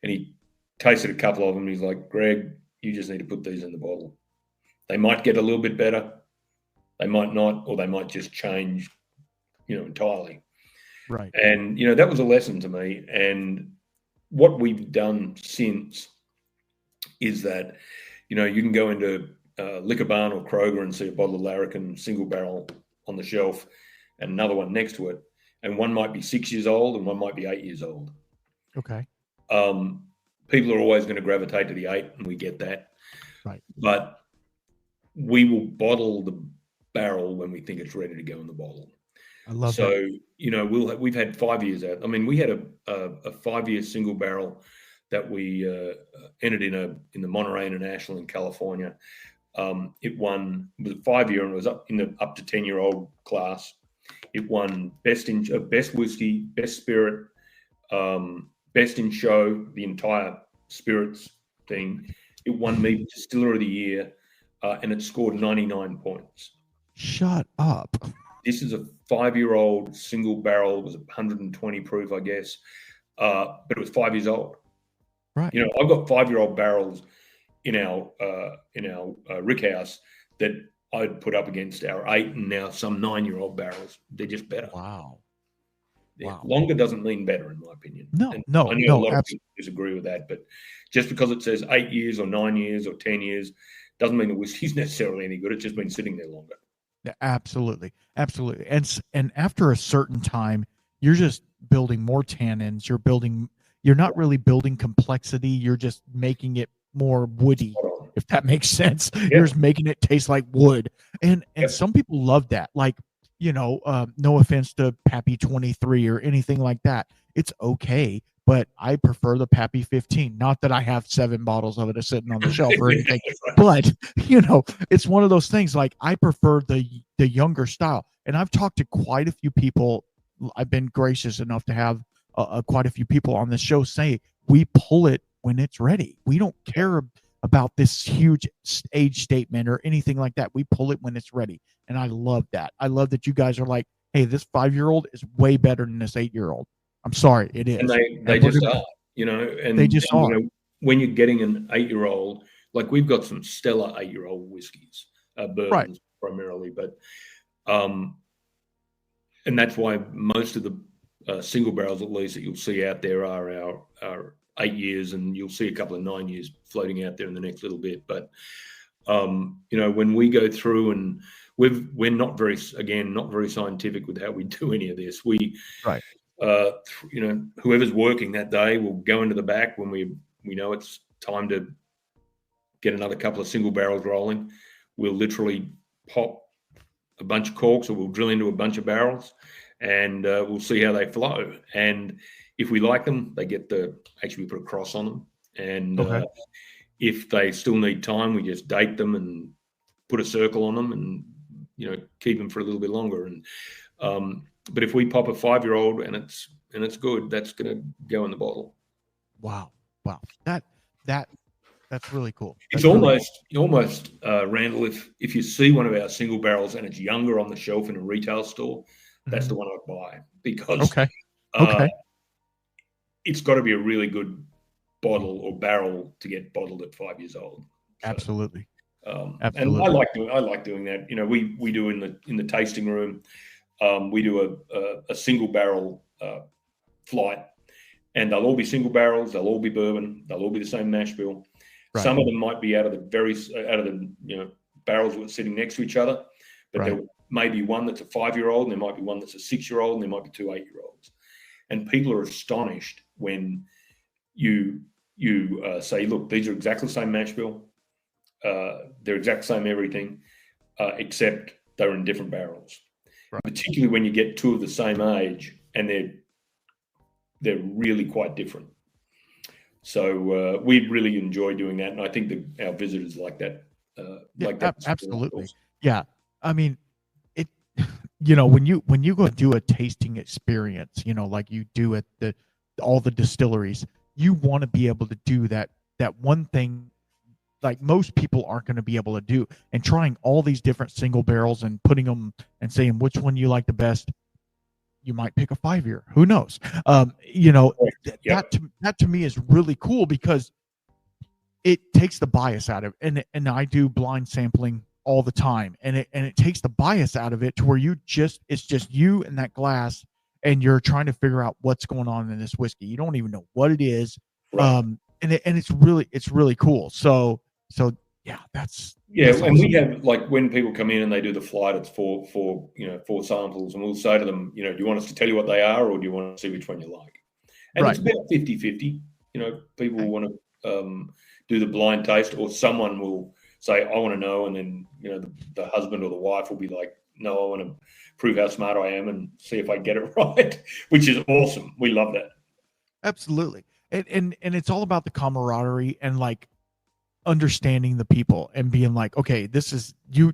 And he tasted a couple of them. And he's like, Greg, you just need to put these in the bottle. They might get a little bit better. They might not, or they might just change, entirely. Right. And, that was a lesson to me. And what we've done since is that, you can go into Liquor Barn or Kroger and see a bottle of Larrikin single barrel on the shelf and another one next to it. And one might be 6 years old and one might be 8 years old. Okay. People are always going to gravitate to the 8, and we get that. Right. But we will bottle the barrel when we think it's ready to go in the bottle. I love that. So, we've had 5 years out. I mean, we had a 5-year single barrel that we entered in the Monterey International in California. It was a 5-year, and it was up to 10-year-old class. It won best whiskey, best spirit, best in show, the entire spirits thing, It won me Distiller of the Year, and it scored 99 points. Shut up. This is a 5-year-old single barrel. It was 120 proof, I guess, but it was 5 years old. Right. You know, I've got 5-year-old barrels in our rick house that I'd put up against our 8 and now some 9-year-old barrels. They're just better. Wow. Yeah. Wow. Longer doesn't mean better, in my opinion. No, and no, I know a lot of people disagree with that, but just because it says 8 years or 9 years or 10 years doesn't mean the whiskey's necessarily any good. It's just been sitting there longer. Absolutely. Absolutely. And after a certain time, you're just building more tannins. You're not really building complexity. You're just making it more woody, if that makes sense. Yeah. You're just making it taste like wood. And some people love that. Like, you know, no offense to Pappy 23 or anything like that. It's okay, but I prefer the Pappy 15. Not that I have 7 bottles of it sitting on the shelf or anything, but you know, it's one of those things. Like, I prefer the younger style. And I've talked to quite a few people. I've been gracious enough to have quite a few people on the show say we pull it when it's ready. We don't care about this huge age statement or anything like that. We pull it when it's ready. And I love that. I love that you guys are like, hey, this 5-year-old is way better than this 8-year-old. I'm sorry, it is. And they just are, you know. And they just are. You know, when you're getting an 8-year-old, like we've got some stellar 8-year-old whiskeys, bourbons primarily, but and that's why most of the single barrels, at least, that you'll see out there are our 8 years, and you'll see a couple of 9 years floating out there in the next little bit. But you know, when we go through, and we're not very scientific with how we do any of this. We you know, whoever's working that day will go into the back when we know it's time to get another couple of single barrels rolling. We'll literally pop a bunch of corks, or we'll drill into a bunch of barrels, and we'll see how they flow. And if we like them, they get actually we put a cross on them. And if they still need time, we just date them and put a circle on them, and you know, keep them for a little bit longer. And but if we pop a 5-year-old and it's good, that's going to go in the bottle. Wow. That's really cool. It's almost Randall, if you see one of our single barrels and it's younger on the shelf in a retail store, that's the one I'd buy, because it's got to be a really good bottle or barrel to get bottled at 5 years old. So, absolutely. And I like doing that. You know, we do in the tasting room. We do a single barrel flight, and they'll all be single barrels. They'll all be bourbon. They'll all be the same mash bill. Right. Some of them might be out of the you know, barrels that are sitting next to each other, but there may be one that's a 5-year-old, and there might be one that's a 6-year-old, and there might be 2 8-year-olds. And people are astonished when you say, look, these are exactly the same mash bill. They're exactly the same everything, except they're in different barrels. Right. Particularly when you get 2 of the same age, and they're really quite different. So we really enjoy doing that, and I think our visitors like that. Absolutely. Yeah, I mean, it. You know, when you go do a tasting experience, you know, like you do at all the distilleries, you want to be able to do that one thing like most people aren't going to be able to do, and trying all these different single barrels and putting them and saying which one you like the best. You might pick a 5-year. Who knows? You know, that to me is really cool, because it takes the bias out of it. And I do blind sampling all the time, and it takes the bias out of it to where it's just you and that glass, and you're trying to figure out what's going on in this whiskey. You don't even know what it is. Right. And it's really cool. So yeah, that's awesome. And we have, like, when people come in and they do the flight, it's for 4 samples, and we'll say to them, you know, do you want us to tell you what they are, or do you want to see which one you like? And it's about 50-50. You know, people want to do the blind taste, or someone will say, I want to know, and then, you know, the husband or the wife will be like, no, I want to prove how smart I am and see if I get it right, which is awesome. We love that. Absolutely. And it's all about the camaraderie and, like, understanding the people and being like, okay, this is you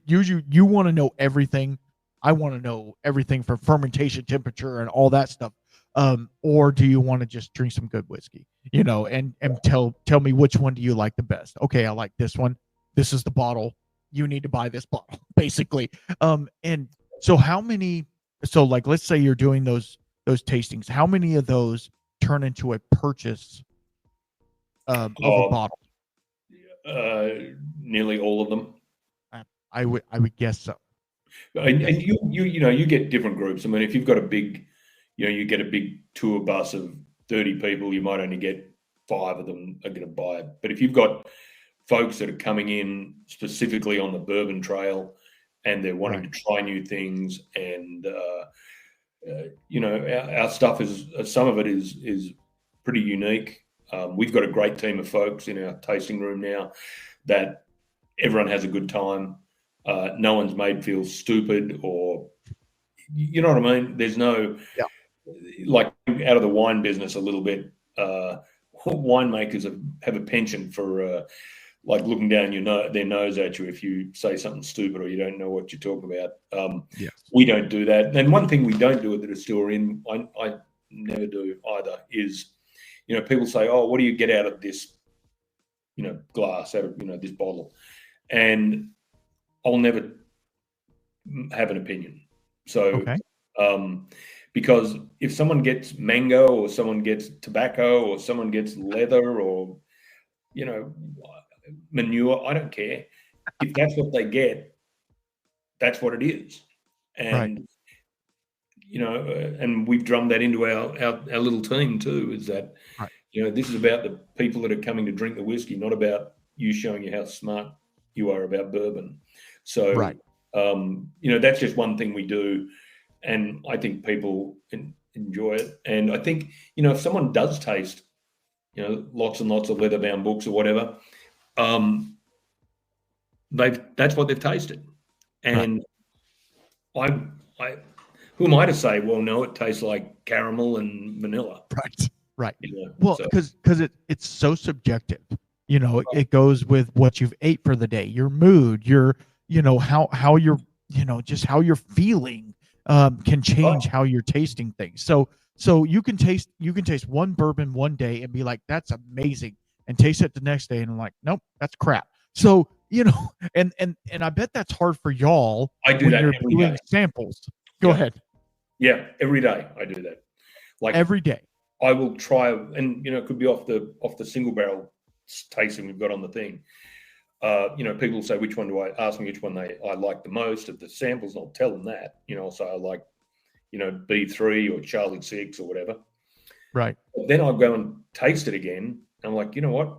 want to know everything. I want to know everything from fermentation temperature and all that stuff. Or do you want to just drink some good whiskey, and tell me which one do you like the best? Okay, I like this one. This is the bottle. You need to buy this bottle, basically. And so like, let's say you're doing those tastings. How many of those turn into a purchase of a bottle? Nearly all of them. I would guess so. And you get different groups. I mean, if you've got a big, you get a big tour bus of 30 people, you might only get 5 of them are going to buy it. But if you've got folks that are coming in specifically on the bourbon trail and they're wanting to try new things, and our stuff is, some of it is pretty unique. We've got a great team of folks in our tasting room now that everyone has a good time. No one's made feel stupid, or you know what I mean? There's no, like, out of the wine business a little bit, winemakers have a penchant for like looking down their nose at you if you say something stupid or you don't know what you're talking about. We don't do that. And one thing we don't do at the distillery, and I never do either, is, people say, oh, what do you get out of this, glass, out of, this bottle? And I'll never have an opinion. So, because if someone gets mango, or someone gets tobacco, or someone gets leather, or, manure, I don't care. If that's what they get, that's what it is. And, and we've drummed that into our little team too, is that, this is about the people that are coming to drink the whiskey, not about you showing you how smart you are about bourbon. So, that's just one thing we do. And I think people enjoy it. And I think, if someone does taste, lots and lots of leather-bound books or whatever, that's what they've tasted. And I who am I to say, well, no, it tastes like caramel and vanilla. Right. Well, because it's so subjective. It goes with what you've ate for the day, your mood, your, how you're, just how you're feeling can change how you're tasting things. So you can taste one bourbon one day and be like, that's amazing, and taste it the next day and I'm like, nope, that's crap. So, and I bet that's hard for y'all. I do that every day. Samples. Go ahead. Yeah, every day I do that. Like every day. I will try, and it could be off the single barrel tasting we've got on the thing. People say, which one do I ask me which one I like the most of the samples, and I'll tell them that. I'll say I like, B3 or Charlie 6 or whatever. Right. But then I'll go and taste it again. And I'm like, you know what?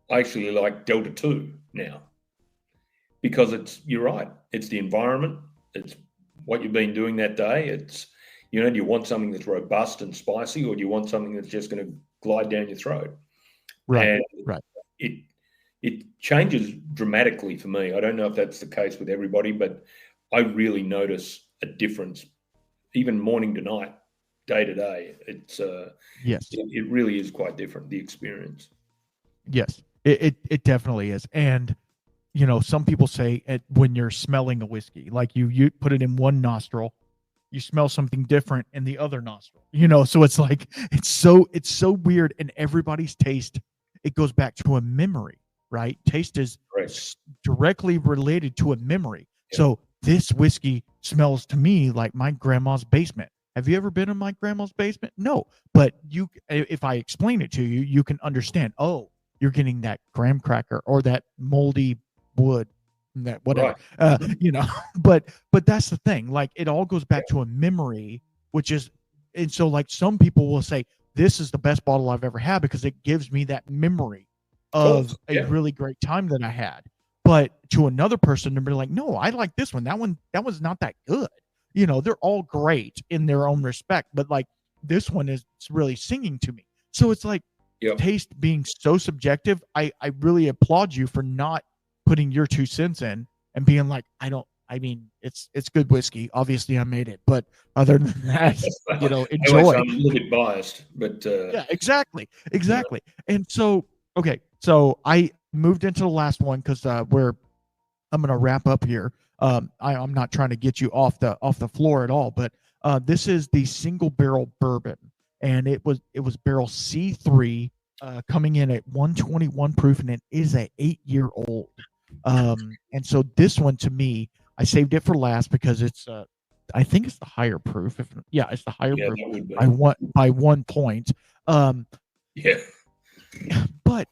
I actually like Delta 2 now, because you're right. It's the environment. It's what you've been doing that day. It's, do you want something that's robust and spicy, or do you want something that's just going to glide down your throat? Right. And it changes dramatically for me. I don't know if that's the case with everybody, but I really notice a difference, even morning to night, day to day. It's it really is quite different, the experience. Yes, it definitely is. And some people say when you're smelling a whiskey, like you put it in one nostril, you smell something different in the other nostril. So it's like it's so weird. And everybody's taste, it goes back to a memory, right? Taste is directly related to a memory. Yeah. So this whiskey smells to me like my grandma's basement. Have you ever been in my grandma's basement? No, but if I explain it to you, you can understand. Oh, you're getting that graham cracker or that moldy wood, that whatever, but that's the thing. Like, it all goes back to a memory, which is, and so like some people will say, this is the best bottle I've ever had because it gives me that memory of a really great time that I had. But to another person, they'll be like, no, I like this one. That was not that good. They're all great in their own respect, but like this one is really singing to me. So it's like taste being so subjective. I really applaud you for not putting your 2 cents in and being like, it's good whiskey. Obviously I made it, but other than that, enjoy. I'm a little bit biased, but yeah, exactly. And so I moved into the last one because I'm going to wrap up here. I'm not trying to get you off the floor at all, but This is the single barrel bourbon, and it was barrel C3, coming in at 121 proof, and it is a 8-year-old. And so this one, to me, I saved it for last because it's I think it's the higher proof. It's the higher proof. That would be. By 1 point. Yeah. But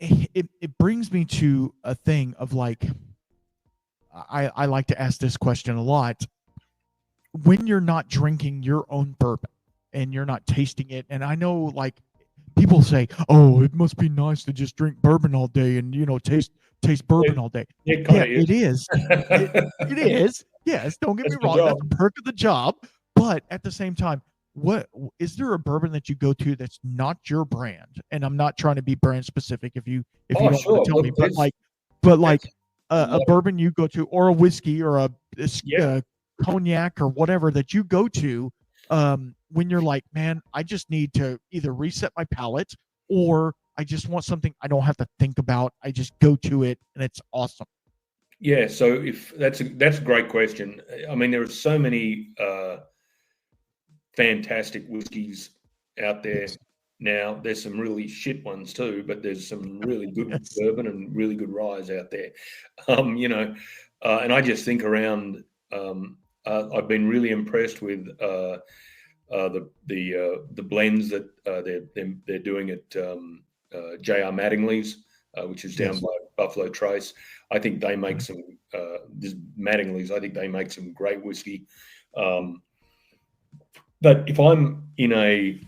it brings me to a thing of like, I like to ask this question a lot. When you're not drinking your own bourbon and you're not tasting it, and I know like people say, "Oh, it must be nice to just drink bourbon all day and taste bourbon all day." It is. It is. Yes, don't get me wrong. That's a perk of the job. But at the same time, what is there a bourbon that you go to that's not your brand? And I'm not trying to be brand specific. If you don't want to tell me, but like a bourbon you go to, or a whiskey, or a cognac, or whatever that you go to, when you're like, man, I just need to either reset my palate, or I just want something I don't have to think about. I just go to it and it's awesome. Yeah. So if that's a great question. I mean, there are so many fantastic whiskeys out there now. There's some really shit ones too, but there's some really good bourbon and really good rye out there. And I just think around, I've been really impressed with the blends that they're doing at J.R. Mattingly's, which is down by Buffalo Trace. I think they make some this Mattingly's. I think they make some great whiskey. But if I'm in a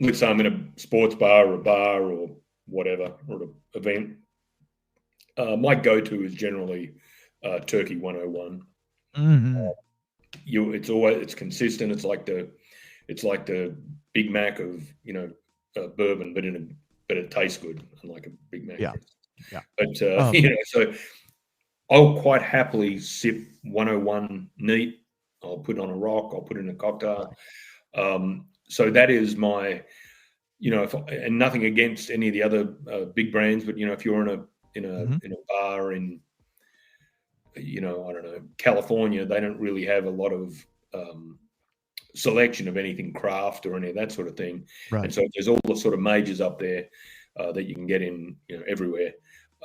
let's say I'm in a sports bar or a bar or whatever, or an event, my go-to is generally Turkey 101. Mm-hmm. It's consistent. It's like the Big Mac of bourbon, but it tastes good, unlike a Big Mac. Yeah. But so I'll quite happily sip 101 neat. I'll put it on a rock. I'll put it in a cocktail. So that is my, and nothing against any of the other big brands, but if you're in a bar in, I don't know, California, they don't really have a lot of selection of anything craft or any of that sort of thing. Right. And so there's all the sort of majors up there that you can get in, everywhere.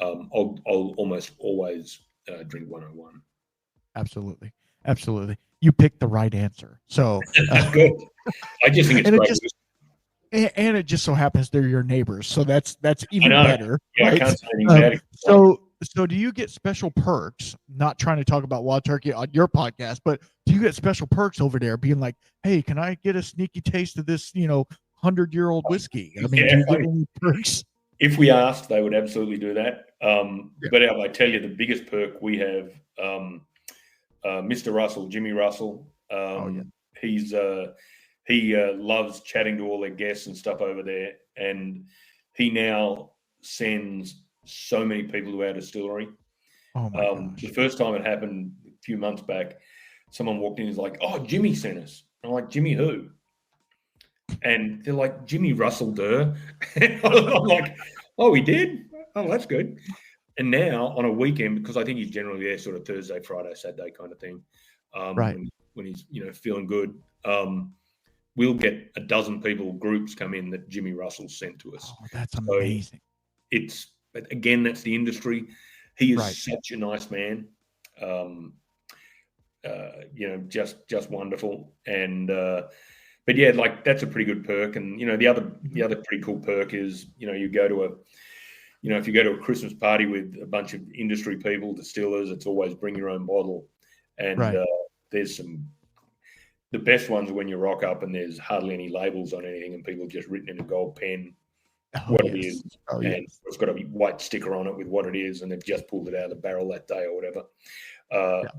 I'll almost always drink 101. Absolutely. You picked the right answer. So good. I just think it's great. And it just so happens they're your neighbors, so that's even better. Yeah, right? I can't say anything bad. So do you get special perks? Not trying to talk about Wild Turkey on your podcast, but do you get special perks over there, being like, "Hey, can I get a sneaky taste of this, 100-year-old whiskey?" I mean, do you get any perks? If we asked, they would absolutely do that. But I tell you, the biggest perk we have, Mr. Russell, Jimmy Russell. He loves chatting to all their guests and stuff over there, and he now sends so many people to our distillery. Oh my gosh. The first time it happened a few months back, someone walked in and was like, "Oh, Jimmy sent us." I'm like, "Jimmy who?" And they're like, "Jimmy Russell Durr." I'm like, "Oh, he did? Oh, that's good." And now on a weekend, because I think he's generally there sort of Thursday, Friday, Saturday kind of thing. Right. When he's, feeling good, we'll get a dozen groups come in that Jimmy Russell sent to us. Oh, that's amazing. But again, that's the industry. He is such a nice man. Just wonderful. And, but yeah, like that's a pretty good perk. And, the other pretty cool perk is, you go to if you go to a Christmas party with a bunch of industry people, distillers, it's always bring your own bottle. And there's the best ones are when you rock up and there's hardly any labels on anything and people just written in a gold pen it is. And it's got a white sticker on it with what it is, and they've just pulled it out of the barrel that day or whatever.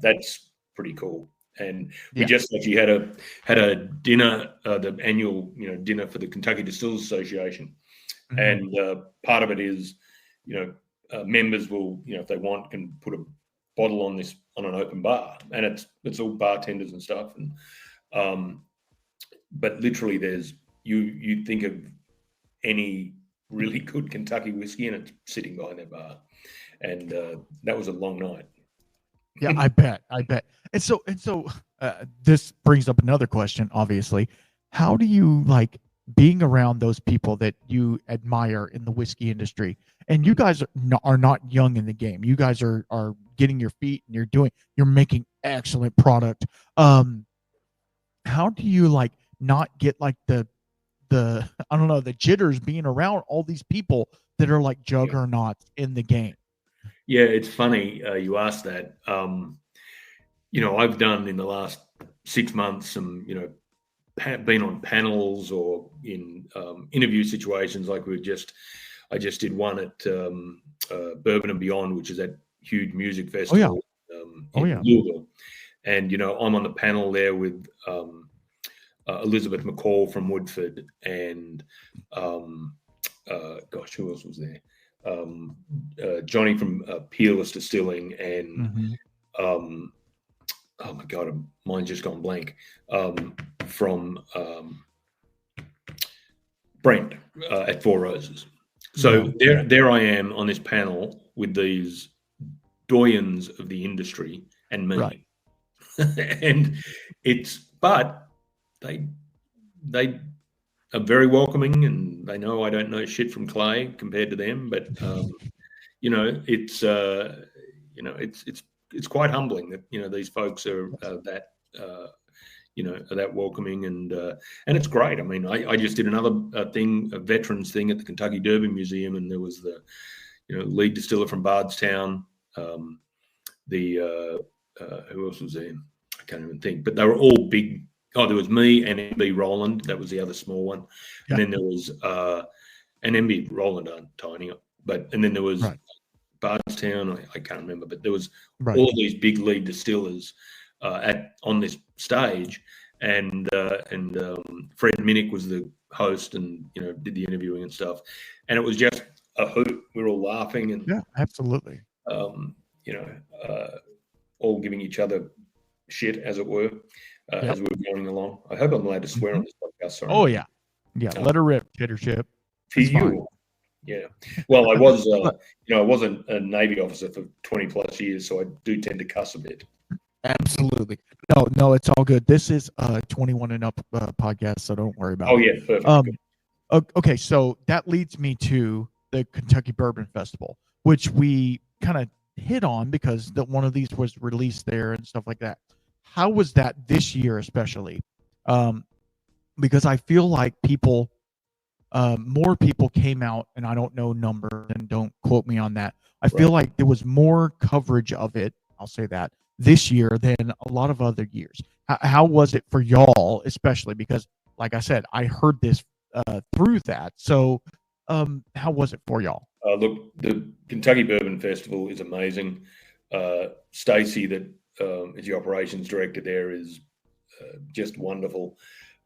That's pretty cool. And we just actually had a dinner, the annual dinner for the Kentucky Distillers Association. And part of it is, members will, if they want, can put a bottle on an open bar, and it's all bartenders and stuff. And but literally, there's you think of any really good Kentucky whiskey, and it's sitting behind their bar. And that was a long night. Yeah, I bet. And so this brings up another question, obviously. How do you like being around those people that you admire in the whiskey industry? And you guys are not young in the game. You guys are getting your feet and you're making excellent product. How do you like not get like the I don't know, the jitters being around all these people that are like juggernauts in the game? Yeah, it's funny you asked that. I've done in the last 6 months some, been on panels or in interview situations. Like I just did one at Bourbon and Beyond, which is that huge music festival in Louisville. And, I'm on the panel there with Elizabeth McCall from Woodford and, who else was there? Johnny from Peerless Distilling and oh my God, mine's just gone blank. From Brent at Four Roses. So there I am on this panel with these doyens of the industry and me. Right. And but they are very welcoming, and they know I don't know shit from clay compared to them. But it's quite humbling that these folks are that are that welcoming, and it's great. I mean, I just did another a veterans thing at the Kentucky Derby Museum, and there was the lead distiller from Bardstown. Who else was there? I can't even think, but they were all big. Oh, there was me and MB Roland. That was the other small one, and then there was and MB Roland aren't tiny, and then there was Bardstown. I can't remember, but there was all of these big lead distillers on this stage, and Fred Minnick was the host, and did the interviewing and stuff, and it was just a hoot. We were all laughing, and absolutely, all giving each other shit, as it were, as we were going along. I hope I'm allowed to swear on this podcast. Sorry. Oh yeah, let her rip, Tittership. To you. Yeah. Well, I was, I was a Navy officer for 20 plus years, so I do tend to cuss a bit. Absolutely. No, it's all good. This is a 21 and up podcast, so don't worry about it. Oh yeah, perfect. Okay, so that leads me to the Kentucky Bourbon Festival, which we kind of hit on because one of these was released there and stuff like that. How was that this year, especially? Because I feel like more people came out, and I don't know numbers, and don't quote me on that. I feel like there was more coverage of it, I'll say that, this year than a lot of other years. How was it for y'all, especially? Because, like I said, I heard this through that. So how was it for y'all? Look, the Kentucky Bourbon Festival is amazing. Stacy, that is the operations director there, is just wonderful.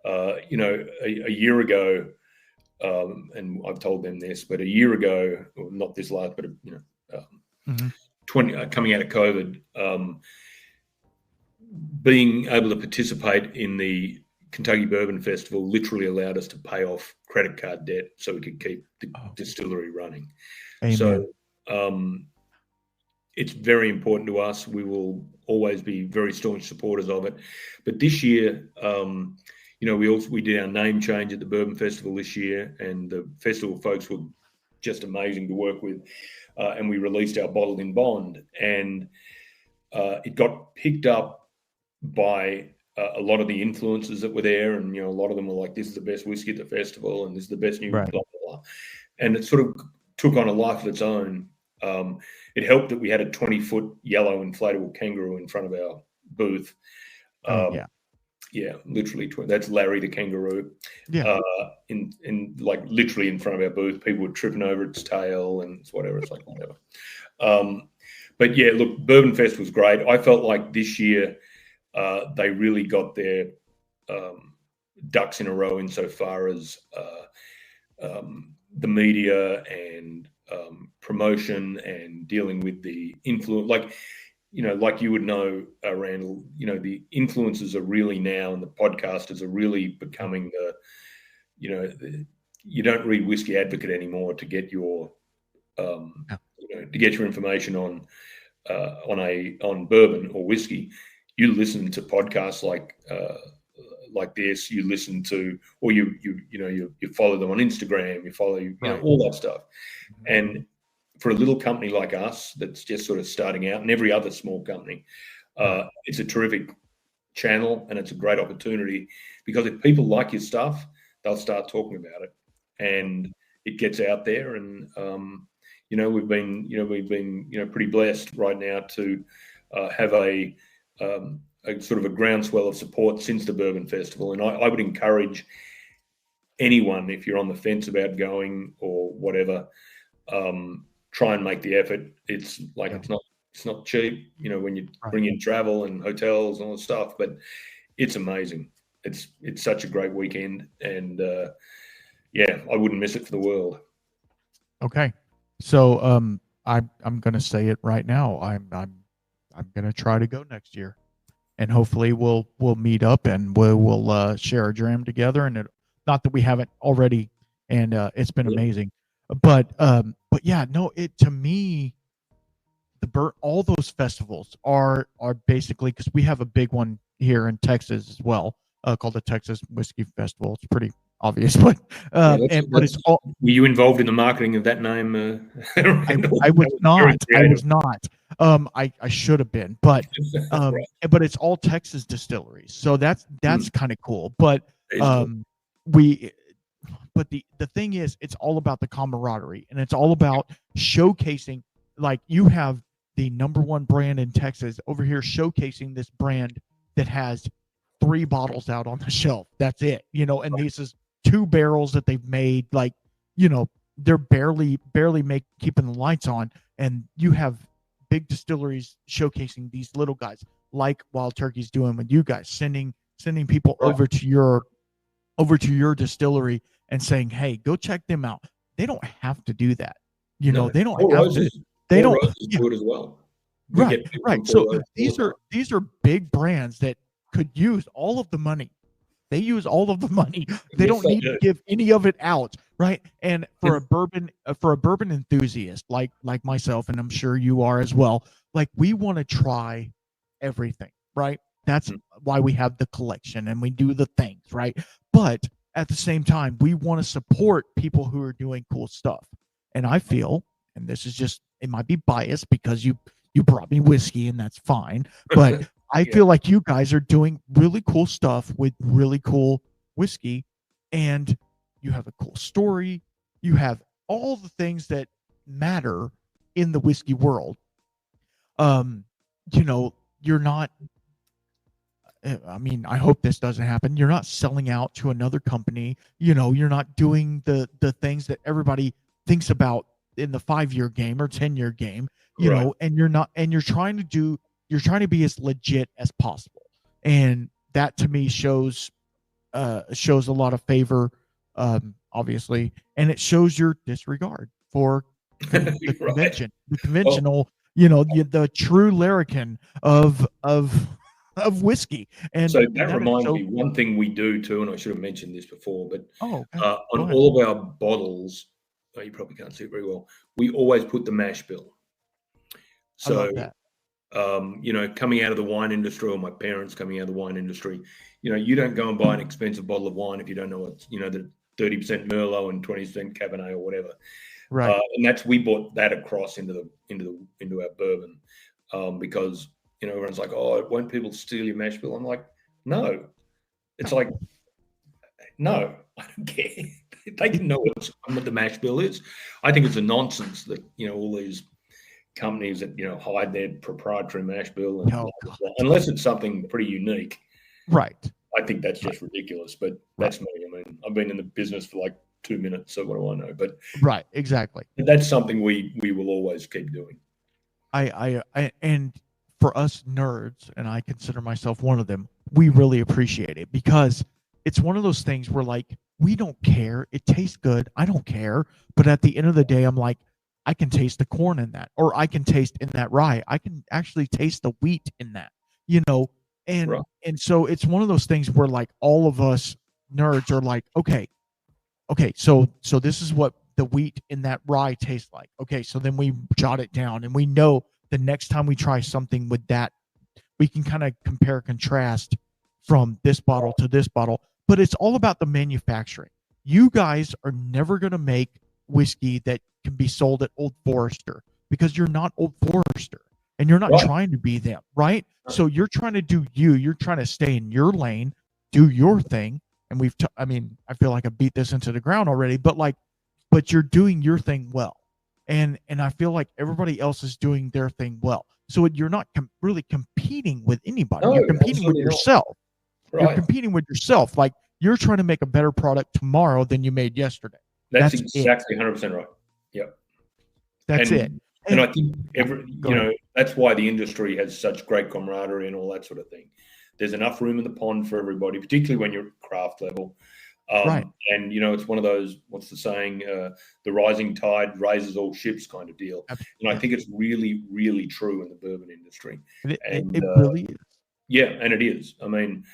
A year ago, and I've told them this, but a year ago, or not this last, but 20 coming out of COVID, being able to participate in the Kentucky Bourbon Festival literally allowed us to pay off credit card debt so we could keep the distillery running. Amen. So it's very important to us. We will always be very staunch supporters of it. But this year, we did our name change at the Bourbon Festival this year, and the festival folks were just amazing to work with. And we released our bottled in bond, and it got picked up by a lot of the influencers that were there, and a lot of them were like, "This is the best whiskey at the festival, and this is the best new blah blah blah," and it sort of took on a life of its own. It helped that we had a 20-foot yellow inflatable kangaroo in front of our booth. Yeah, literally. That's Larry the kangaroo. Yeah. In like literally in front of our booth, people were tripping over its tail and whatever. It's like whatever. But yeah, look, Bourbon Fest was great. I felt like this year they really got their ducks in a row insofar as the media and promotion and dealing with the influence. Like you would know, Randall, the influencers are really now, and the podcasters are really becoming you don't read Whiskey Advocate anymore to get your, to get your information on on bourbon or whiskey, you listen to podcasts like this. You listen to, or you follow them on Instagram. You follow all that stuff. And for a little company like us that's just sort of starting out, and every other small company, it's a terrific channel, and it's a great opportunity, because if people like your stuff, they'll start talking about it, and it gets out there. And we've been pretty blessed right now to have a sort of a groundswell of support since the Bourbon Festival. And I would encourage anyone, if you're on the fence about going or whatever, try and make the effort. It's not cheap, when you bring in travel and hotels and all that stuff, but it's amazing. It's such a great weekend, and I wouldn't miss it for the world. Okay, so I'm going to say it right now. I'm going to try to go next year, and hopefully we'll meet up and we'll share a dram together. And not that we haven't already, and it's been amazing. But yeah, no, to me, all those festivals are basically, because we have a big one here in Texas as well, called the Texas Whiskey Festival. It's pretty obvious, but it's all. Were you involved in the marketing of that name? I was not. I was not. I should have been, but but it's all Texas distilleries, so that's kind of cool. But But the thing is, it's all about the camaraderie, and it's all about showcasing. Like, you have the #1 brand in Texas over here showcasing this brand that has 3 bottles out on the shelf. That's it, and these is 2 barrels that they've made. Like, they're barely keeping the lights on, and you have big distilleries showcasing these little guys, like Wild Turkey's doing with you guys, sending people over to your distillery and saying, "Hey, go check them out." They don't have to do that. They don't have to. They don't do it as well. Right. So these are big brands that could use all of the money. They use all of the money. They don't need to give any of it out, right? And for a bourbon enthusiast like myself, and I'm sure you are as well, like, we want to try everything, right? That's why we have the collection and we do the things, right? But at the same time, we want to support people who are doing cool stuff. And I feel, and this is just, it might be biased because you brought me whiskey, and that's fine, but I feel like you guys are doing really cool stuff with really cool whiskey, and you have a cool story. You have all the things that matter in the whiskey world. You're not, I mean, I hope this doesn't happen. You're not selling out to another company. You're not doing the things that everybody thinks about in the 5-year game or 10-year game, and you're trying to be as legit as possible. And that, to me, shows a lot of favor, obviously, and it shows your disregard for the convention, the conventional, the true Larrikin of whiskey. And so that reminds me, one thing we do too, and I should have mentioned this before, but okay. On all of our bottles, you probably can't see it very well, we always put the mash bill. So, I love that. coming out of the wine industry, or my parents coming out of the wine industry, you don't go and buy an expensive bottle of wine if you don't know what's, the 30% Merlot and 20% Cabernet or whatever. Right. And we brought that across into our bourbon, because everyone's like, "Oh, won't people steal your mash bill?" I'm like, no. It's like, no, I don't care. They can know what the mash bill is. I think it's a nonsense that all these companies that hide their proprietary mash bill, and unless it's something pretty unique, right? I think that's just ridiculous. But that's me. I mean, I've been in the business for like 2 minutes, so what do I know? But right, exactly. That's something we will always keep doing. I and for us nerds, and I consider myself one of them, we really appreciate it, because it's one of those things where, like, we don't care. It tastes good. I don't care. But at the end of the day, I'm like, I can taste the corn in that, or I can taste in that rye. I can actually taste the wheat in that, and so it's one of those things where, like, all of us nerds are like, okay, so this is what the wheat in that rye tastes like. Okay, so then we jot it down, and we know the next time we try something with that, we can kind of compare contrast from this bottle to this bottle. But it's all about the manufacturing. You guys are never going to make whiskey that can be sold at Old Forester because you're not Old Forester and you're not trying to be them, right? So you're trying to do you're trying to stay in your lane, do your thing. And I feel like I beat this into the ground already, but you're doing your thing well. And I feel like everybody else is doing their thing well. So you're not really competing with anybody. No, you're competing with yourself. Right. You're competing with yourself. Like, you're trying to make a better product tomorrow than you made yesterday. That's exactly 100% right. Yep. That's it. And I think that's why the industry has such great camaraderie and all that sort of thing. There's enough room in the pond for everybody, particularly when you're at craft level. Right. And, it's one of those, what's the saying, the rising tide raises all ships kind of deal. And I think it's really, really true in the bourbon industry. It really is. Yeah, and it is. I mean,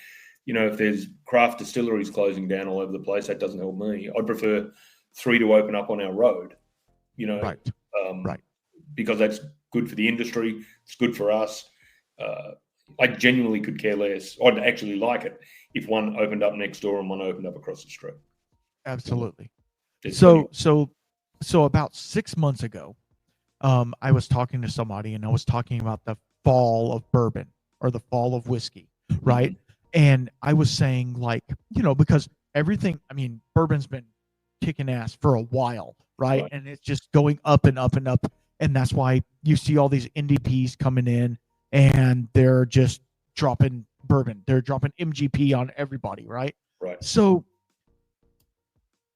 if there's craft distilleries closing down all over the place, that doesn't help me. I'd prefer 3 to open up on our road, Right. Because that's good for the industry. It's good for us. I genuinely could care less. I'd actually like it if one opened up next door and one opened up across the street. Absolutely. So about 6 months ago, I was talking to somebody and I was talking about the fall of bourbon or the fall of whiskey, right? And I was saying, because everything, bourbon's been kicking ass for a while, right? And it's just going up and up and up. And that's why you see all these NDPs coming in and they're just dropping bourbon. They're dropping MGP on everybody, right? Right. So,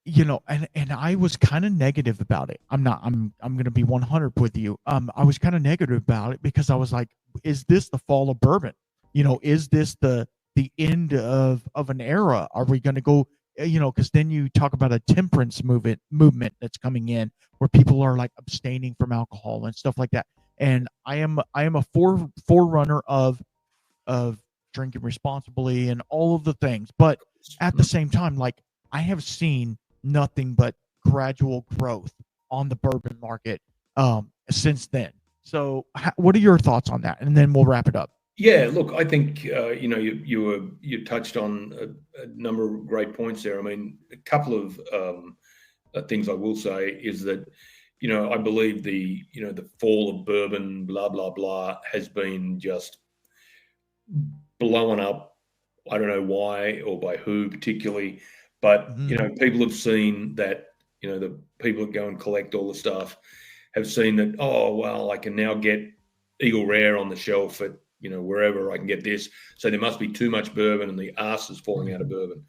and I was kind of negative about it. I'm going to be 100 with you. I was kind of negative about it because I was like, is this the fall of bourbon? Is this the end of an era? Are we going to go, because then you talk about a temperance movement that's coming in where people are like abstaining from alcohol and stuff like that. And I am a forerunner of drinking responsibly and all of the things. But at the same time, I have seen nothing but gradual growth on the bourbon market since then. So what are your thoughts on that? And then we'll wrap it up. Yeah, look, I think you touched on a number of great points there. I mean, a couple of things I will say is that I believe the fall of bourbon, blah blah blah, has been just blown up. I don't know why or by who particularly, but people have seen that. The people that go and collect all the stuff have seen that. Oh well, I can now get Eagle Rare on the shelf at wherever I can get this. So there must be too much bourbon and the arse is falling out of bourbon.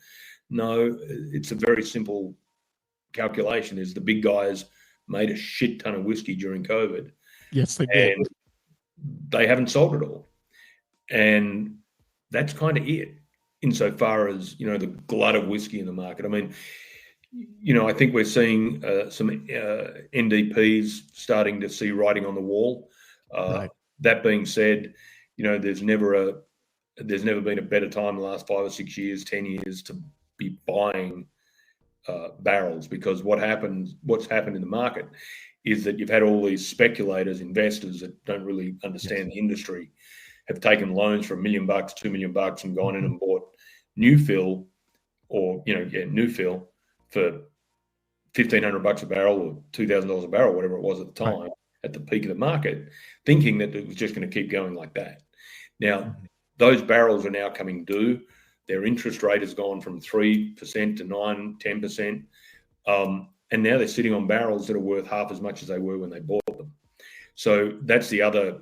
No, it's a very simple calculation. Is the big guys made a shit ton of whiskey during COVID. Yes, they did. And they haven't sold it all. And that's kind of it insofar as, the glut of whiskey in the market. I mean, I think we're seeing some NDPs starting to see writing on the wall. Right. That being said, there's never been a better time in the last 5 or 6 years, 10 years to be buying barrels, because what's happened in the market is that you've had all these speculators, investors that don't really understand the industry, have taken loans for $1 million, $2 million, and gone in and bought new fill for $1,500 a barrel or $2,000 a barrel, whatever it was at the time, at the peak of the market, thinking that it was just going to keep going like that. Now, those barrels are now coming due. Their interest rate has gone from 3% to 9%, 10%. And now they're sitting on barrels that are worth half as much as they were when they bought them. So that's the other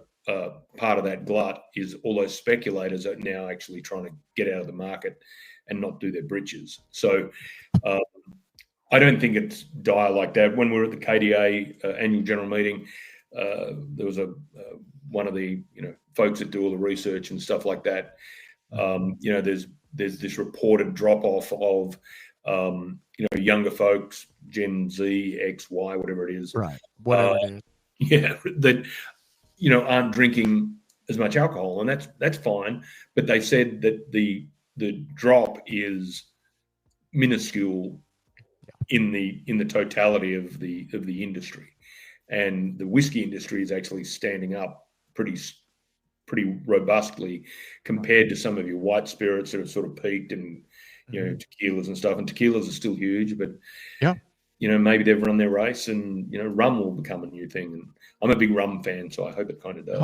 part of that glut, is all those speculators are now actually trying to get out of the market and not do their britches. So I don't think it's dire like that. When we were at the KDA annual general meeting, there was one of the folks that do all the research and stuff like that. There's this reported drop off of younger folks, Gen Z, X, Y, whatever it is, right? Whatever it is, that aren't drinking as much alcohol, and that's fine. But they said that the drop is minuscule in the totality of the industry. And the whiskey industry is actually standing up pretty robustly compared to some of your white spirits that have sort of peaked, and tequilas and stuff. And tequilas are still huge, but yeah, maybe they've run their race, and rum will become a new thing. And I'm a big rum fan, so I hope it kind of does.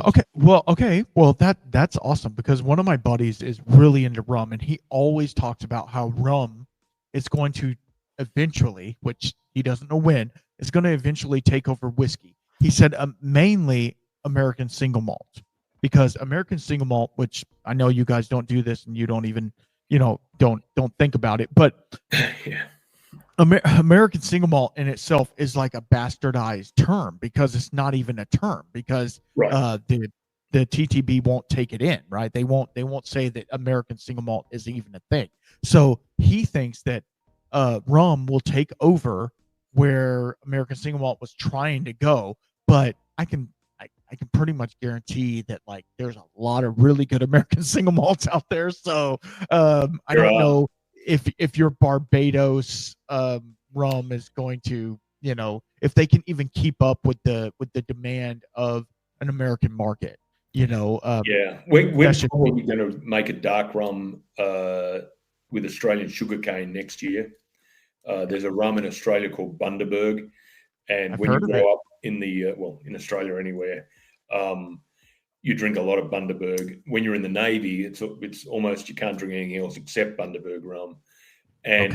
Okay. Well, that's awesome, because one of my buddies is really into rum, and he always talks about how rum is going to eventually, which he doesn't know when, is going to eventually take over whiskey. He said mainly American single malt, because American single malt, which I know you guys don't do this and you don't even, don't think about it, but yeah. American single malt in itself is like a bastardized term, because it's not even a term, because the TTB won't take it in, right? They won't say that American single malt is even a thing. So he thinks that rum will take over where American single malt was trying to go, but I can pretty much guarantee that, like, there's a lot of really good American single malts out there. So I don't know if your Barbados rum is going to, if they can even keep up with the demand of an American market. We're probably going to make a dark rum with Australian sugarcane next year. There's a rum in Australia called Bundaberg, and when you grow up in in Australia or anywhere, you drink a lot of Bundaberg. When you're in the Navy, it's almost you can't drink anything else except Bundaberg rum. And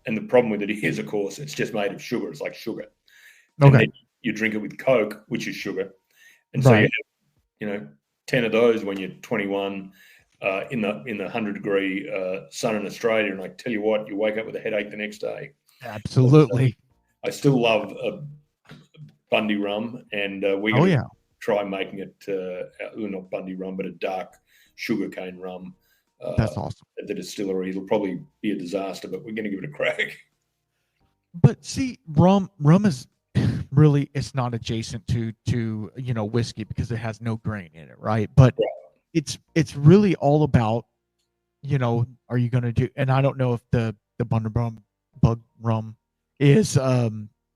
and the problem with it is, of course, it's just made of sugar. It's like sugar. And then you drink it with Coke, which is sugar, and so you have 10 of those when you're 21 in the 100-degree sun in Australia, and I tell you what, you wake up with a headache the next day. Absolutely. I still love Bundy rum, and we're going to try making it not Bundy rum, but a dark sugarcane rum. That's awesome. At the distillery. It'll probably be a disaster, but we're going to give it a crack. But see, rum is really, it's not adjacent to whiskey, because it has no grain in it, right? But it's really all about, are you going to do? And I don't know if the bug rum is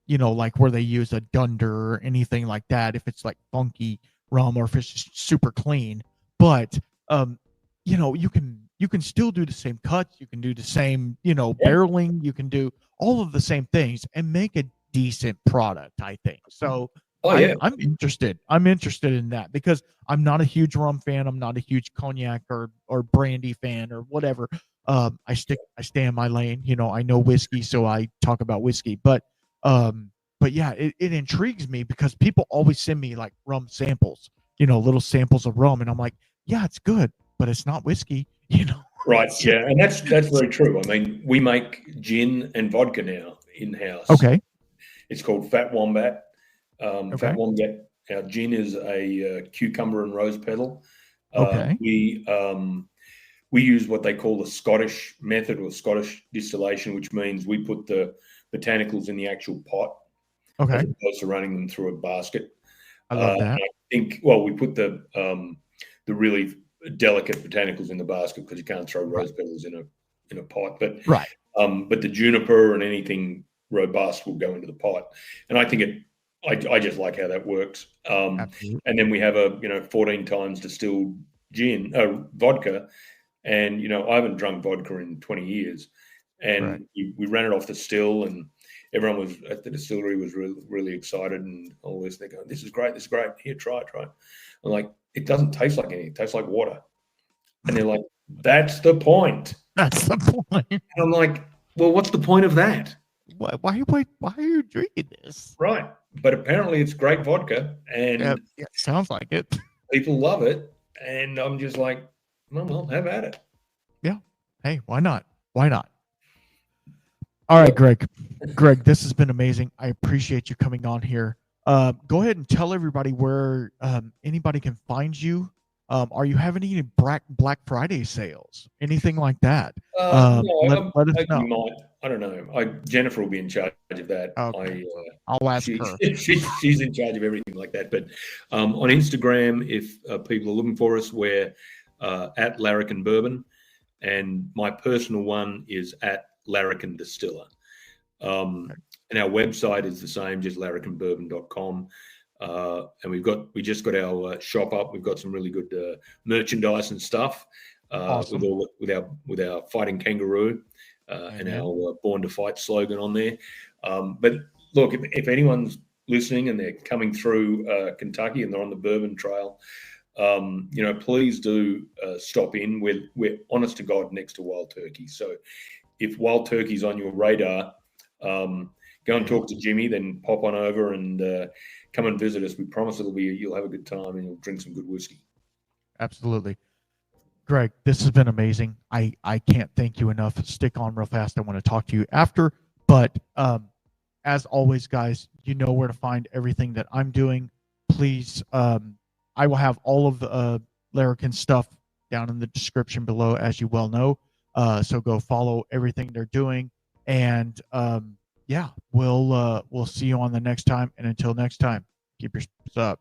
like where they use a dunder or anything like that, if it's like funky rum or if it's just super clean. But you can still do the same cuts, you can do the same, barreling, you can do all of the same things and make a decent product, I think. So I'm interested in that, because I'm not a huge rum fan. I'm not a huge cognac or brandy fan or whatever. I stay in my lane. I know whiskey, so I talk about whiskey. But yeah, it intrigues me, because people always send me like rum samples, little samples of rum, and I'm like, yeah, it's good, but it's not whiskey, Right. Yeah, and that's very true. I mean, we make gin and vodka now in-house. Okay. It's called Fat Wombat. Fat Wombat. Our gin is a cucumber and rose petal. We use what they call the Scottish method, or Scottish distillation, which means we put the botanicals in the actual pot, as opposed to running them through a basket. I love that. I think, we put the really delicate botanicals in the basket, because you can't throw rose petals in a pot. But but the juniper and anything robust will go into the pot, and I think I just like how that works. And then we have a 14 times distilled vodka, and I haven't drunk vodka in 20 years, and we ran it off the still, and everyone was at the distillery was really excited and all this. They go, this is great, here, try it. I'm like, it doesn't taste like anything, it tastes like water. And they're like, that's the point. And I'm like, well, what's the point of that? Why are you drinking this? Right. But apparently it's great vodka, and sounds like it. People love it. And I'm just like, well, have at it. Yeah. Hey, why not? All right, Greg, this has been amazing. I appreciate you coming on here. Go ahead and tell everybody where anybody can find you. Are you having any Black Friday sales? Anything like that? No, let us know. Might. I don't know. Jennifer will be in charge of that. Okay. I'll ask her. She's in charge of everything like that. But on Instagram, if people are looking for us, we're at Larrikin Bourbon, and my personal one is at Larrikin Distiller. And our website is the same, just larrikinbourbon.com. And we just got our shop up. We've got some really good merchandise and stuff Awesome. with our fighting kangaroo and our Born to Fight slogan on there. But look, if anyone's listening and they're coming through Kentucky and they're on the Bourbon Trail, please do stop in. We're honest to God next to wild turkey. So if wild turkey's on your radar, go and talk to Jimmy, then pop on over and come and visit us. We promise you'll have a good time and you'll drink some good whiskey. Absolutely. Greg, this has been amazing. I can't thank you enough. Stick on real fast. I want to talk to you after. But as always, guys, you know where to find everything that I'm doing. Please, I will have all of the Larrikin stuff down in the description below, as you well know. So go follow everything they're doing. And we'll see you on the next time. And until next time, keep your up.